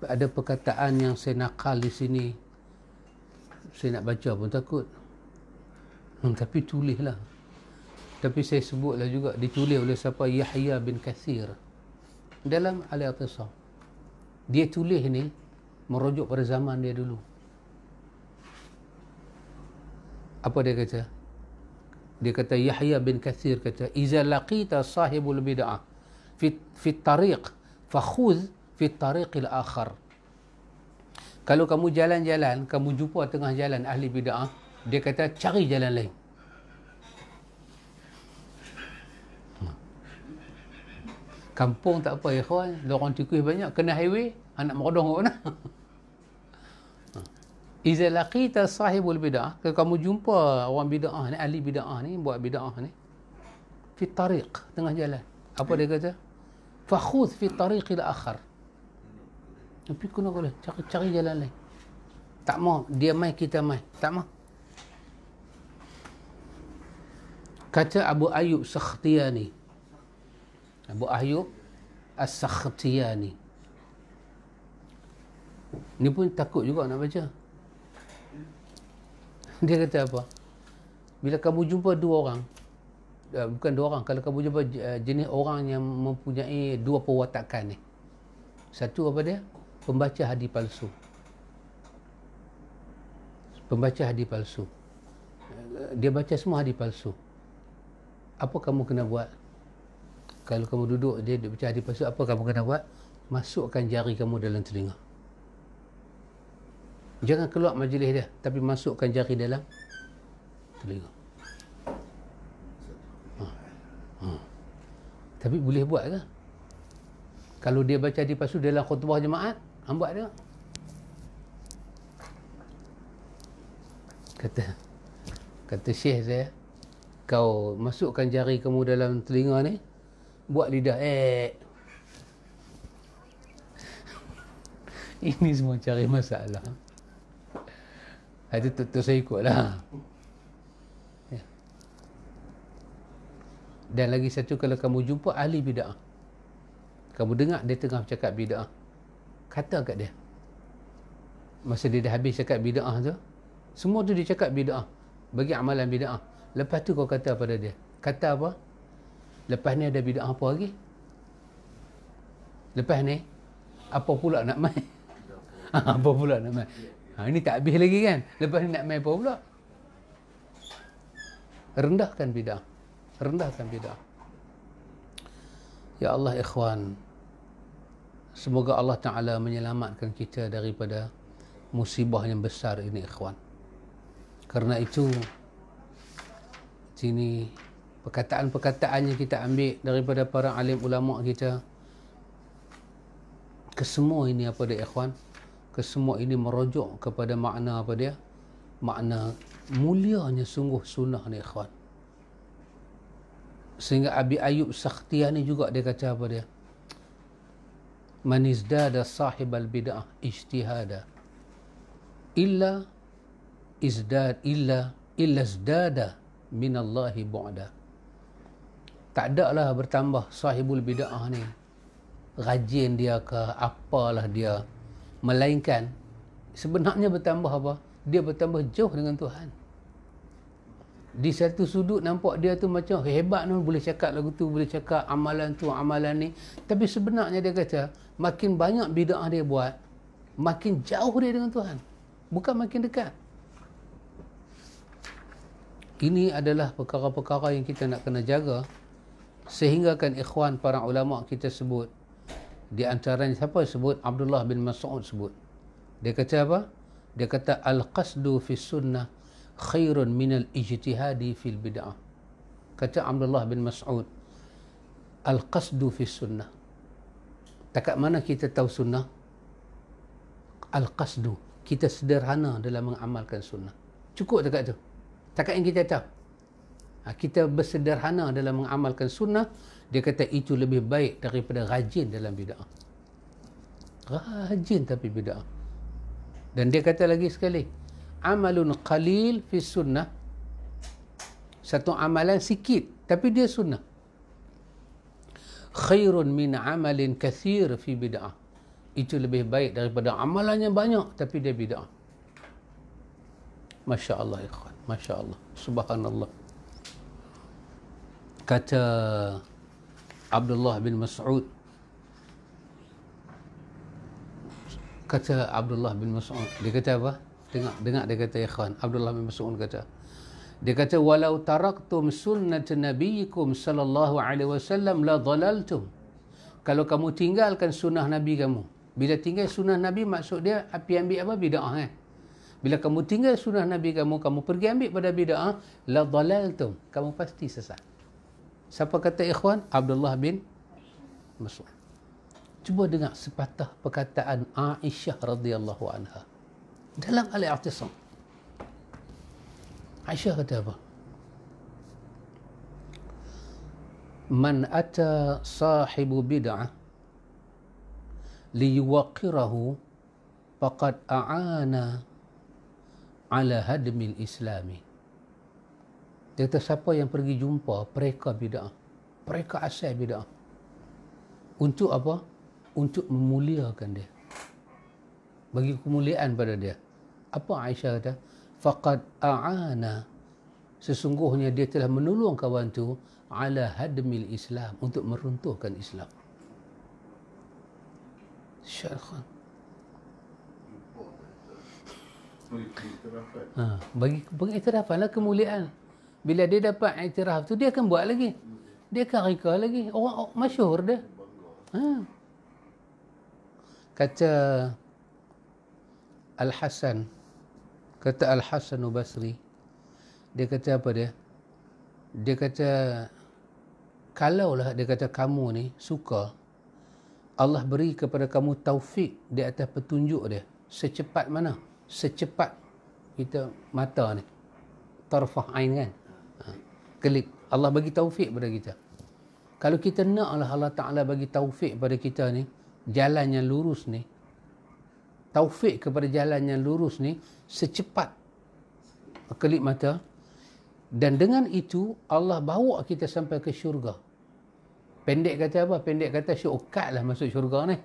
Speaker 1: Ada perkataan yang saya nakal di sini. Saya nak baca pun takut. Tapi tulislah. Tapi saya sebutlah juga, ditulis oleh siapa? Yahya bin Kathir dalam Al-I'tisam. Dia tulis ni merujuk pada zaman dia dulu. Apa dia kata? Dia kata, Yahya bin Kathir kata, iza laqita sahibul bid'ah fi tariq fakhudh fi tariqil akhar. Kalau kamu jalan-jalan, kamu jumpa tengah jalan ahli bid'ah, dia kata cari jalan lain. Kampung tak apa, ikhwan, lorong tikus banyak, kena highway, anak merodong kat mana? Iza laqita sahibul bid'ah, kalau kamu jumpa orang bid'ah ni, ahli bid'ah ni, buat bid'ah ni, fi tariq, tengah jalan. Apa dia kata? Fakhudh fi tariqil akhar. Tapi kena boleh cari jalan lain. Tak mau dia mai, kita mai. Tak mau. Kata Abu Ayyub Sakhtiyani. Abu Ayyub As-Sakhtiyani. Ni pun takut juga nak baca. Dia kata apa? Bila kamu jumpa dua orang, bukan dua orang, kalau kamu jumpa jenis orang yang mempunyai dua perwatakan ni. Satu apa dia? Pembaca hadis palsu. Pembaca hadis palsu. Dia baca semua hadis palsu. Apa kamu kena buat? Kalau kamu duduk, dia baca hadis palsu, apa kamu kena buat? Masukkan jari kamu dalam telinga. Jangan keluar majlis dia, tapi masukkan jari dalam telinga. Tapi boleh buat ke? Kalau dia baca hadis palsu dalam khutbah jemaat, buat dia. Kata syekh saya, kau masukkan jari kamu dalam telinga ni, buat lidah Ini semua cari masalah. Itu tu saya ikutlah. Ya. Dan lagi satu, kalau kamu jumpa ahli bid'ah, kamu dengar dia tengah bercakap bid'ah, Kata kat dia. Masa dia dah habis cakap bid'ah tu, semua tu dia cakap bid'ah. Bagi amalan bid'ah. Lepas tu kau kata pada dia. Kata apa? Lepas ni ada bid'ah apa lagi? Lepas ni, apa pula nak main? Apa pula nak main? Ini tak habis lagi kan? Lepas ni nak main apa pula? Rendahkan bid'ah. Rendahkan bid'ah. Ya Allah ikhwan, semoga Allah Ta'ala menyelamatkan kita daripada musibah yang besar ini ikhwan. Kerana itu, sini perkataan-perkataan yang kita ambil daripada para alim ulama kita, kesemua ini apa dia ikhwan? Kesemua ini merujuk kepada makna apa dia? Makna mulianya sungguh sunnah ni ikhwan. Sehingga Abi Ayyub Sakhtiani juga dia kata apa dia? Man izdada sahibal bid'ah ijtihada illa izdada minallahi bu'da. Tak ada lah bertambah sahibul bid'ah ni rajin dia ke apalah dia, melainkan sebenarnya bertambah apa? Dia bertambah jauh dengan Tuhan. Di satu sudut nampak dia tu macam hebat tu, boleh cakap lagu tu, boleh cakap amalan tu, amalan ni, tapi sebenarnya dia kata makin banyak bid'ah dia buat, makin jauh dia dengan Tuhan, bukan makin dekat. Ini adalah perkara-perkara yang kita nak kena jaga, sehingga kan ikhwan para ulama kita sebut, di antaranya siapa sebut? Abdullah bin Mas'ud sebut. Dia kata apa? Dia kata al-qasdu fi sunnah khairun minal ijtihadi fil bid'ah. Kata Abdullah bin Mas'ud, al-qasdu fi sunnah. Takat mana kita tahu sunnah? Al-qasdu, kita sederhana dalam mengamalkan sunnah. Cukup takat tu. Takat yang kita tahu. Kita bersederhana dalam mengamalkan sunnah, dia kata itu lebih baik daripada rajin dalam bid'ah. Rajin tapi bid'ah. Dan dia kata lagi sekali, amalun qalil fi sunnah, satu amalan sikit tapi dia sunnah, khairun min amalin kathir fi bid'ah, itu lebih baik daripada amalannya banyak tapi dia bid'ah. Masya Allah ikhwan, Masya Allah, subhanallah. Kata Abdullah bin Mas'ud, kata Abdullah bin Mas'ud, dia kata apa? Dengar dia kata ikhwan, Abdullah bin Mas'ud kata, dia kata walau taraktum sunnat nabiyikum sallallahu alaihi wasallam la dhalaltum. Kalau kamu tinggalkan sunnah nabi kamu, bila tinggal sunnah nabi maksud dia api ambil apa? Bid'ah kan. Bila kamu tinggal sunnah nabi kamu, kamu pergi ambil pada bid'ah, la dhalaltum, kamu pasti sesat. Siapa kata ikhwan? Abdullah bin Mas'ud. Cuba dengar sepatah perkataan Aisyah radhiyallahu anha dalam Al-I'tisam. Aisyah kata apa? Man ata sahibu bid'ah liyuwaqirahu faqad a'ana ala hadmil islami. Dia kata siapa yang pergi jumpa mereka bid'ah, mereka asal bid'ah, untuk apa? Untuk memuliakan dia, bagi kemuliaan pada dia. Apa Aisyah kata? Faqad a'ana, sesungguhnya dia telah menolong kawan tu ala hadmil Islam, untuk meruntuhkan Islam. Syekh bagi pengiktirafan lah kemuliaan. Bila dia dapat iktiraf tu, dia akan buat lagi, dia akan reka lagi, orang masyhur dia. Kata Al-Hasan, kata Al-Hasan Basri, dia kata apa dia? Dia kata, kalaulah dia kata kamu ni suka, Allah beri kepada kamu taufik di atas petunjuk dia, secepat mana? Secepat kita mata ni, tarfah ain kan? Kelip. Allah bagi taufik pada kita. Kalau kita naklah Allah Ta'ala bagi taufik pada kita ni, jalan yang lurus ni, taufik kepada jalan yang lurus ni, secepat kelip mata, dan dengan itu Allah bawa kita sampai ke syurga. Pendek kata apa? Pendek kata shortcut lah masuk syurga ni.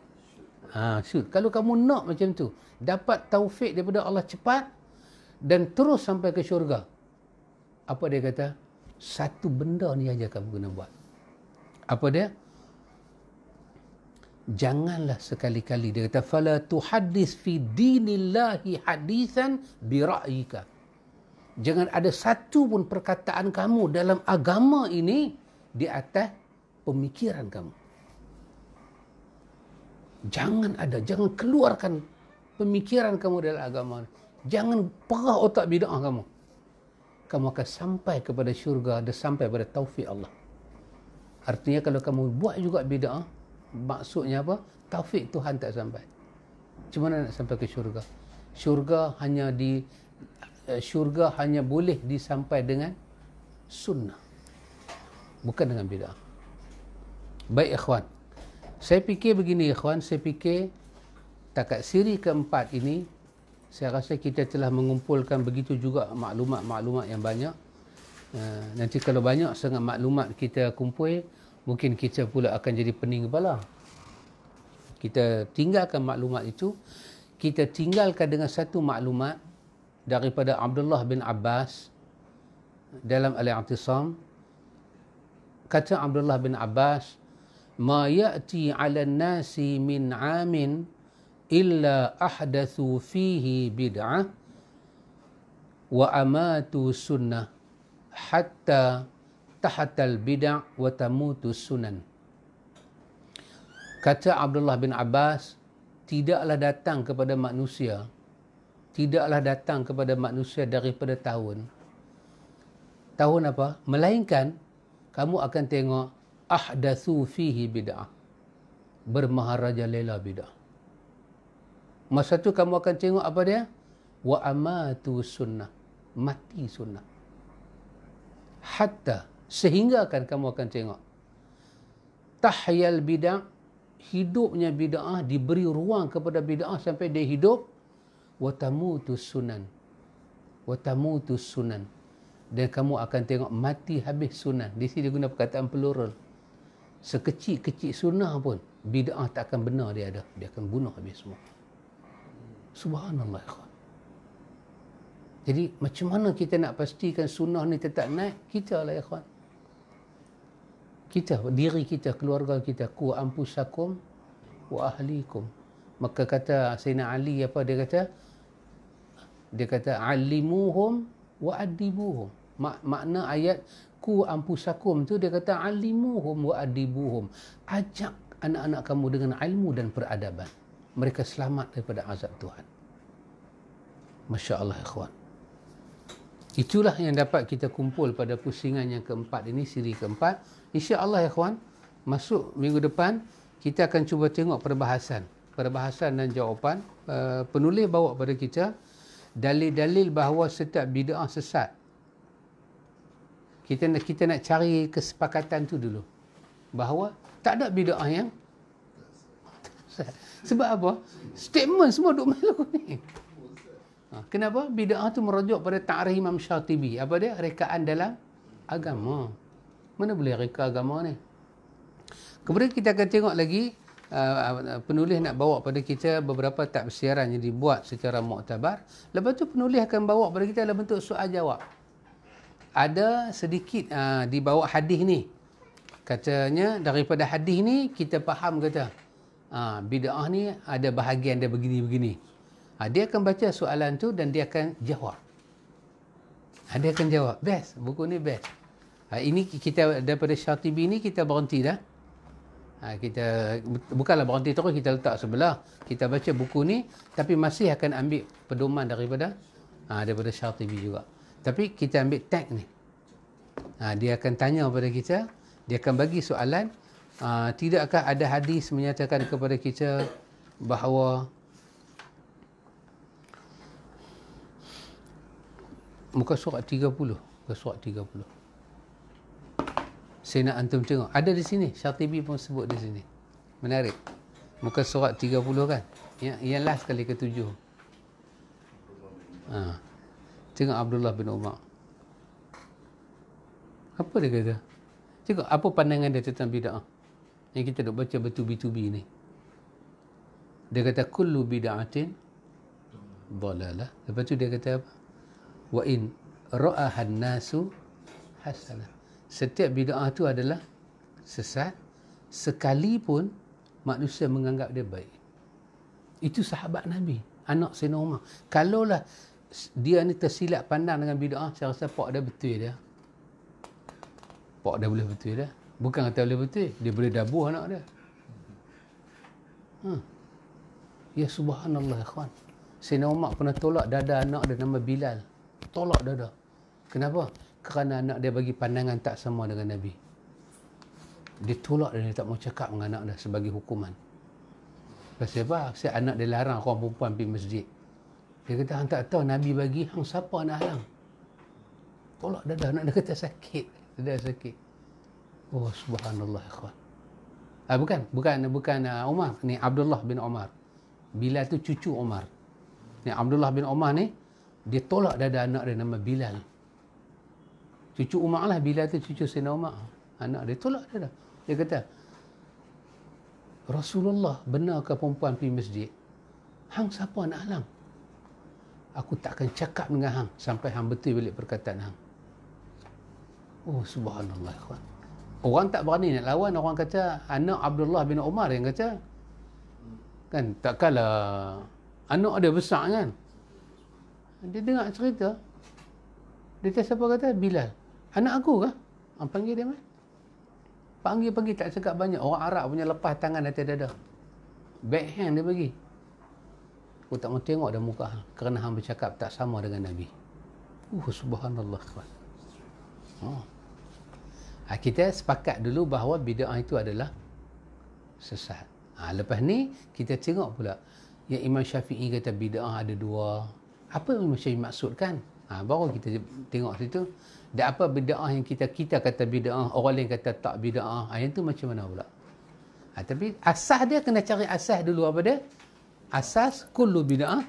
Speaker 1: Shoot. Kalau kamu nak macam tu, dapat taufik daripada Allah cepat dan terus sampai ke syurga. Apa dia kata? Satu benda ni aja kamu kena buat. Apa dia? Janganlah sekali-kali, dia kata, fala tuhaddis fi dinillahi hadisan bi ra'yika. Jangan ada satu pun perkataan kamu dalam agama ini di atas pemikiran kamu. Jangan keluarkan pemikiran kamu dalam agama. Jangan perah otak bid'ah kamu. Kamu akan sampai kepada syurga dan sampai kepada taufik Allah. Artinya kalau kamu buat juga bid'ah, maksudnya apa? Taufik Tuhan tak sampai. Macam mana nak sampai ke syurga? Syurga hanya boleh disampai dengan sunnah, bukan dengan bid'ah. Baik ikhwan, saya fikir begini ikhwan, saya fikir takat siri keempat ini, saya rasa kita telah mengumpulkan begitu juga maklumat-maklumat yang banyak. Nanti kalau banyak sangat maklumat kita kumpul, mungkin kita pula akan jadi pening kepala. Kita tinggalkan maklumat itu, kita tinggalkan dengan satu maklumat daripada Abdullah bin Abbas dalam Al-I'tisam. Kata Abdullah bin Abbas, ma ya'ti 'ala an-nasi min 'amin illa ahdathu fihi bid'ah wa amatu sunnah hatta tahatal bid'ah wa tamutu sunan. Kata Abdullah bin Abbas, tidaklah datang kepada manusia daripada tahun apa? Melainkan kamu akan tengok ahdatsu fihi bid'ah, bermaharajalela bid'ah. Masa tu kamu akan tengok apa dia? Wa amatu sunnah, mati sunnah. Hatta, sehingga kan kamu akan tengok tahyal bid'ah, hidupnya bid'ah, diberi ruang kepada bid'ah sampai dia hidup. Wa tamutus sunan, dan kamu akan tengok mati habis sunan. Di sini dia guna perkataan plural. Sekecil-kecil sunnah pun bid'ah tak akan benar dia ada, dia akan bunuh habis semua. Subhanallah ikhwan. Jadi macam mana kita nak pastikan sunnah ni tetap naik? Kita lah ikhwan, kita, diri kita, keluarga kita. Ku anfusakum wa ahlikum. Maka kata Sayyidina Ali apa dia kata? Dia kata alimuhum wa adibuhum. Makna ayat ku anfusakum tu dia kata alimuhum wa adibuhum. Ajak anak-anak kamu dengan ilmu dan peradaban. Mereka selamat daripada azab Tuhan. Masya Allah ikhwan. Itulah yang dapat kita kumpul pada pusingan yang keempat ini, siri keempat. Insya Allah ikhwan, masuk minggu depan kita akan cuba tengok perbahasan dan jawapan. Penulis bawa pada kita dalil-dalil bahawa setiap bid'ah sesat. Kita nak cari kesepakatan tu dulu, bahawa tak ada bid'ah yang sebab apa? Statement semua duk melaku ni. Kenapa? Bid'ah tu merujuk pada ta'rif Imam Syatibi. Apa dia? Rekaan dalam agama. Mana boleh reka agama ni? Kemudian kita akan tengok lagi, penulis nak bawa pada kita beberapa tafsiran yang dibuat secara muktabar. Lepas tu penulis akan bawa pada kita dalam bentuk soal jawab. Ada sedikit di bawah hadis ni. Katanya daripada hadis ni kita faham kata bid'ah ni ada bahagian dia begini-begini. Dia akan baca soalan tu dan dia akan jawab. Dia akan jawab. Best. Buku ni best. Ini kita daripada Syatibi ni kita berhenti dah. Kita bukanlah berhenti terus, kita letak sebelah, kita baca buku ni, tapi masih akan ambil pedoman daripada Syatibi juga, tapi kita ambil tag ni. Dia akan tanya kepada kita, dia akan bagi soalan, tidakkah ada hadis menyatakan kepada kita bahawa muka surat 30, saya nak antum tengok. Ada di sini. Syatibi pun sebut di sini. Menarik. Muka surat 30 kan? Yang last kali ke-7. Tengok Abdullah bin Umar. Apa dia kata? Tengok apa pandangan dia tentang bid'ah. Yang kita duk baca bertubi-tubi ni. Dia kata kullu bid'atin dhalalah. Lepas tu dia kata apa? Wa in ra'ahan nasu hasanah. Setiap bid'ah tu adalah sesat sekalipun manusia menganggap dia baik. Itu sahabat Nabi, anak Sayyidina Umar. Kalaulah dia ni tersilap pandang dengan bid'ah, saya rasa pak dia betul dia. Pak dia boleh betul dia. Bukan kata boleh betul, dia boleh dabuh anak dia. Ya subhanallah ikhwan. Sayyidina Umar pernah tolak dada anak dia nama Bilal. Tolak dada. Kenapa? Kerana anak dia bagi pandangan tak sama dengan Nabi. Dia tolak dan dia tak mau cakap dengan anak dia sebagai hukuman. Pasal apa? Pasal anak dia larang orang perempuan pergi masjid. Dia kata, hang tak tahu Nabi bagi, hang siapa nak halang? Tolak dada. Anak dia kata sakit. Dada sakit. Oh subhanallah ikhwan. Bukan Umar. Ni Abdullah bin Umar. Bilal tu cucu Umar. Ni Abdullah bin Umar ni, dia tolak dada anak dia nama Bilal. Cucu Umar lah. Bilal tu cucu Sayyidina Umar. Anak dia tolak dada. Dia kata, Rasulullah benar ke perempuan pergi masjid? Hang siapa nak halang? Aku takkan cakap dengan hang sampai hang betul balik perkataan hang. Oh subhanallah ikhwan. Orang tak berani nak lawan. Orang kata anak Abdullah bin Umar yang kata, kan takkanlah anak dia besar kan. Dia dengar cerita, dia kata siapa kata? Bilal. Anak aku kah? Panggil dia mai. Panggil tak cakap banyak. Orang Arab punya lepas tangan atas dada. Backhand dia bagi. Aku tak mau tengok dah muka hang kerana hang bercakap tak sama dengan Nabi. Subhanallah. Kita sepakat dulu bahawa bid'ah itu adalah sesat. Lepas ni kita tengok pula yang Imam Syafi'i kata bid'ah ada dua. Apa Imam Syafi'i maksudkan? Baru kita tengok situ. Dan apa bid'ah yang kita kata bid'ah, orang lain kata tak bid'ah. Yang tu macam mana pula? Tapi asas dia kena cari asas dulu apa dia? Asas kullu bid'ah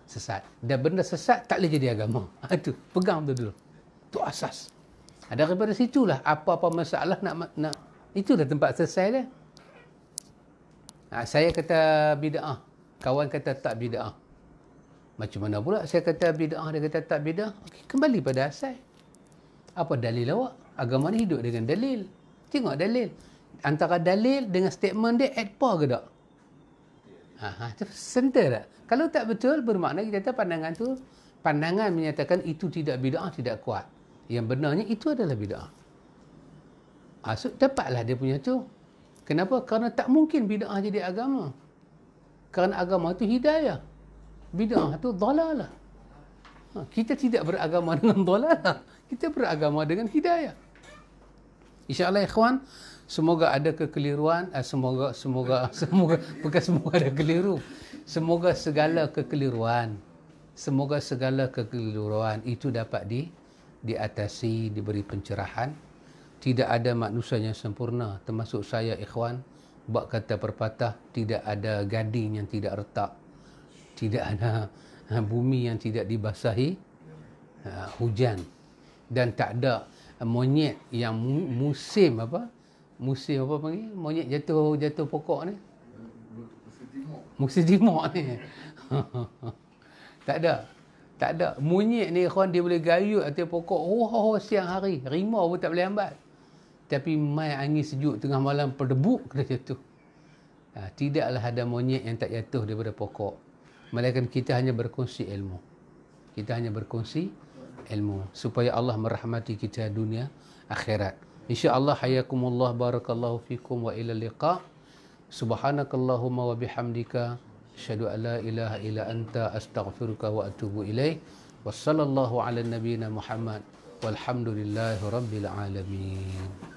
Speaker 1: sesat. Dan benda sesat tak boleh jadi agama. Itu pegang tu dulu. Tu asas. Daripada situlah apa-apa masalah nak itulah tempat selesai dia. Saya kata bid'ah, kawan kata tak bid'ah. Macam mana pula saya kata bid'ah, dia kata tak bid'ah? Okay, kembali pada asal. Apa dalil awak? Agama ni hidup dengan dalil. Tengok dalil. Antara dalil dengan statement dia add apa ke tak? Center tak? Kalau tak betul, bermakna kita kata pandangan menyatakan itu tidak bid'ah, tidak kuat. Yang benarnya itu adalah bid'ah. So, dapatlah dia punya tu. Kenapa? Kerana tak mungkin bid'ah jadi agama. Kerana agama itu hidayah. Bid'ah itu dhalalah. Kita tidak beragama dengan dhalalah. Kita beragama dengan hidayah. InsyaAllah ikhwan, semoga ada kekeliruan. Semoga bukan semoga ada keliru. Semoga segala kekeliruan itu dapat diatasi, diberi pencerahan. Tidak ada manusia yang sempurna, termasuk saya ikhwan. Bab kata pepatah, tidak ada gading yang tidak retak, tidak ada bumi yang tidak dibasahi hujan, dan tak ada monyet yang musim apa panggil monyet jatuh pokok ni, musim timur ni. tak ada monyet ni ikhwan, dia boleh gayut atas pokok siang hari, rimau pun tak boleh hambat. Tapi mai angin sejuk tengah malam perdebuk kena jatuh. Tidaklah ada monyet yang tak jatuh daripada pokok. Melainkan kita hanya berkongsi ilmu. Supaya Allah merahmati kita dunia akhirat. InsyaAllah hayakumullah, barakallahu fikum wa ila liqa. Subhanakallahumma wa bihamdika asyhadu an la ilaha illa anta astaghfiruka wa atubu ilaih. Wassallallahu ala nabiyyina Muhammad walhamdulillahi rabbil alamin.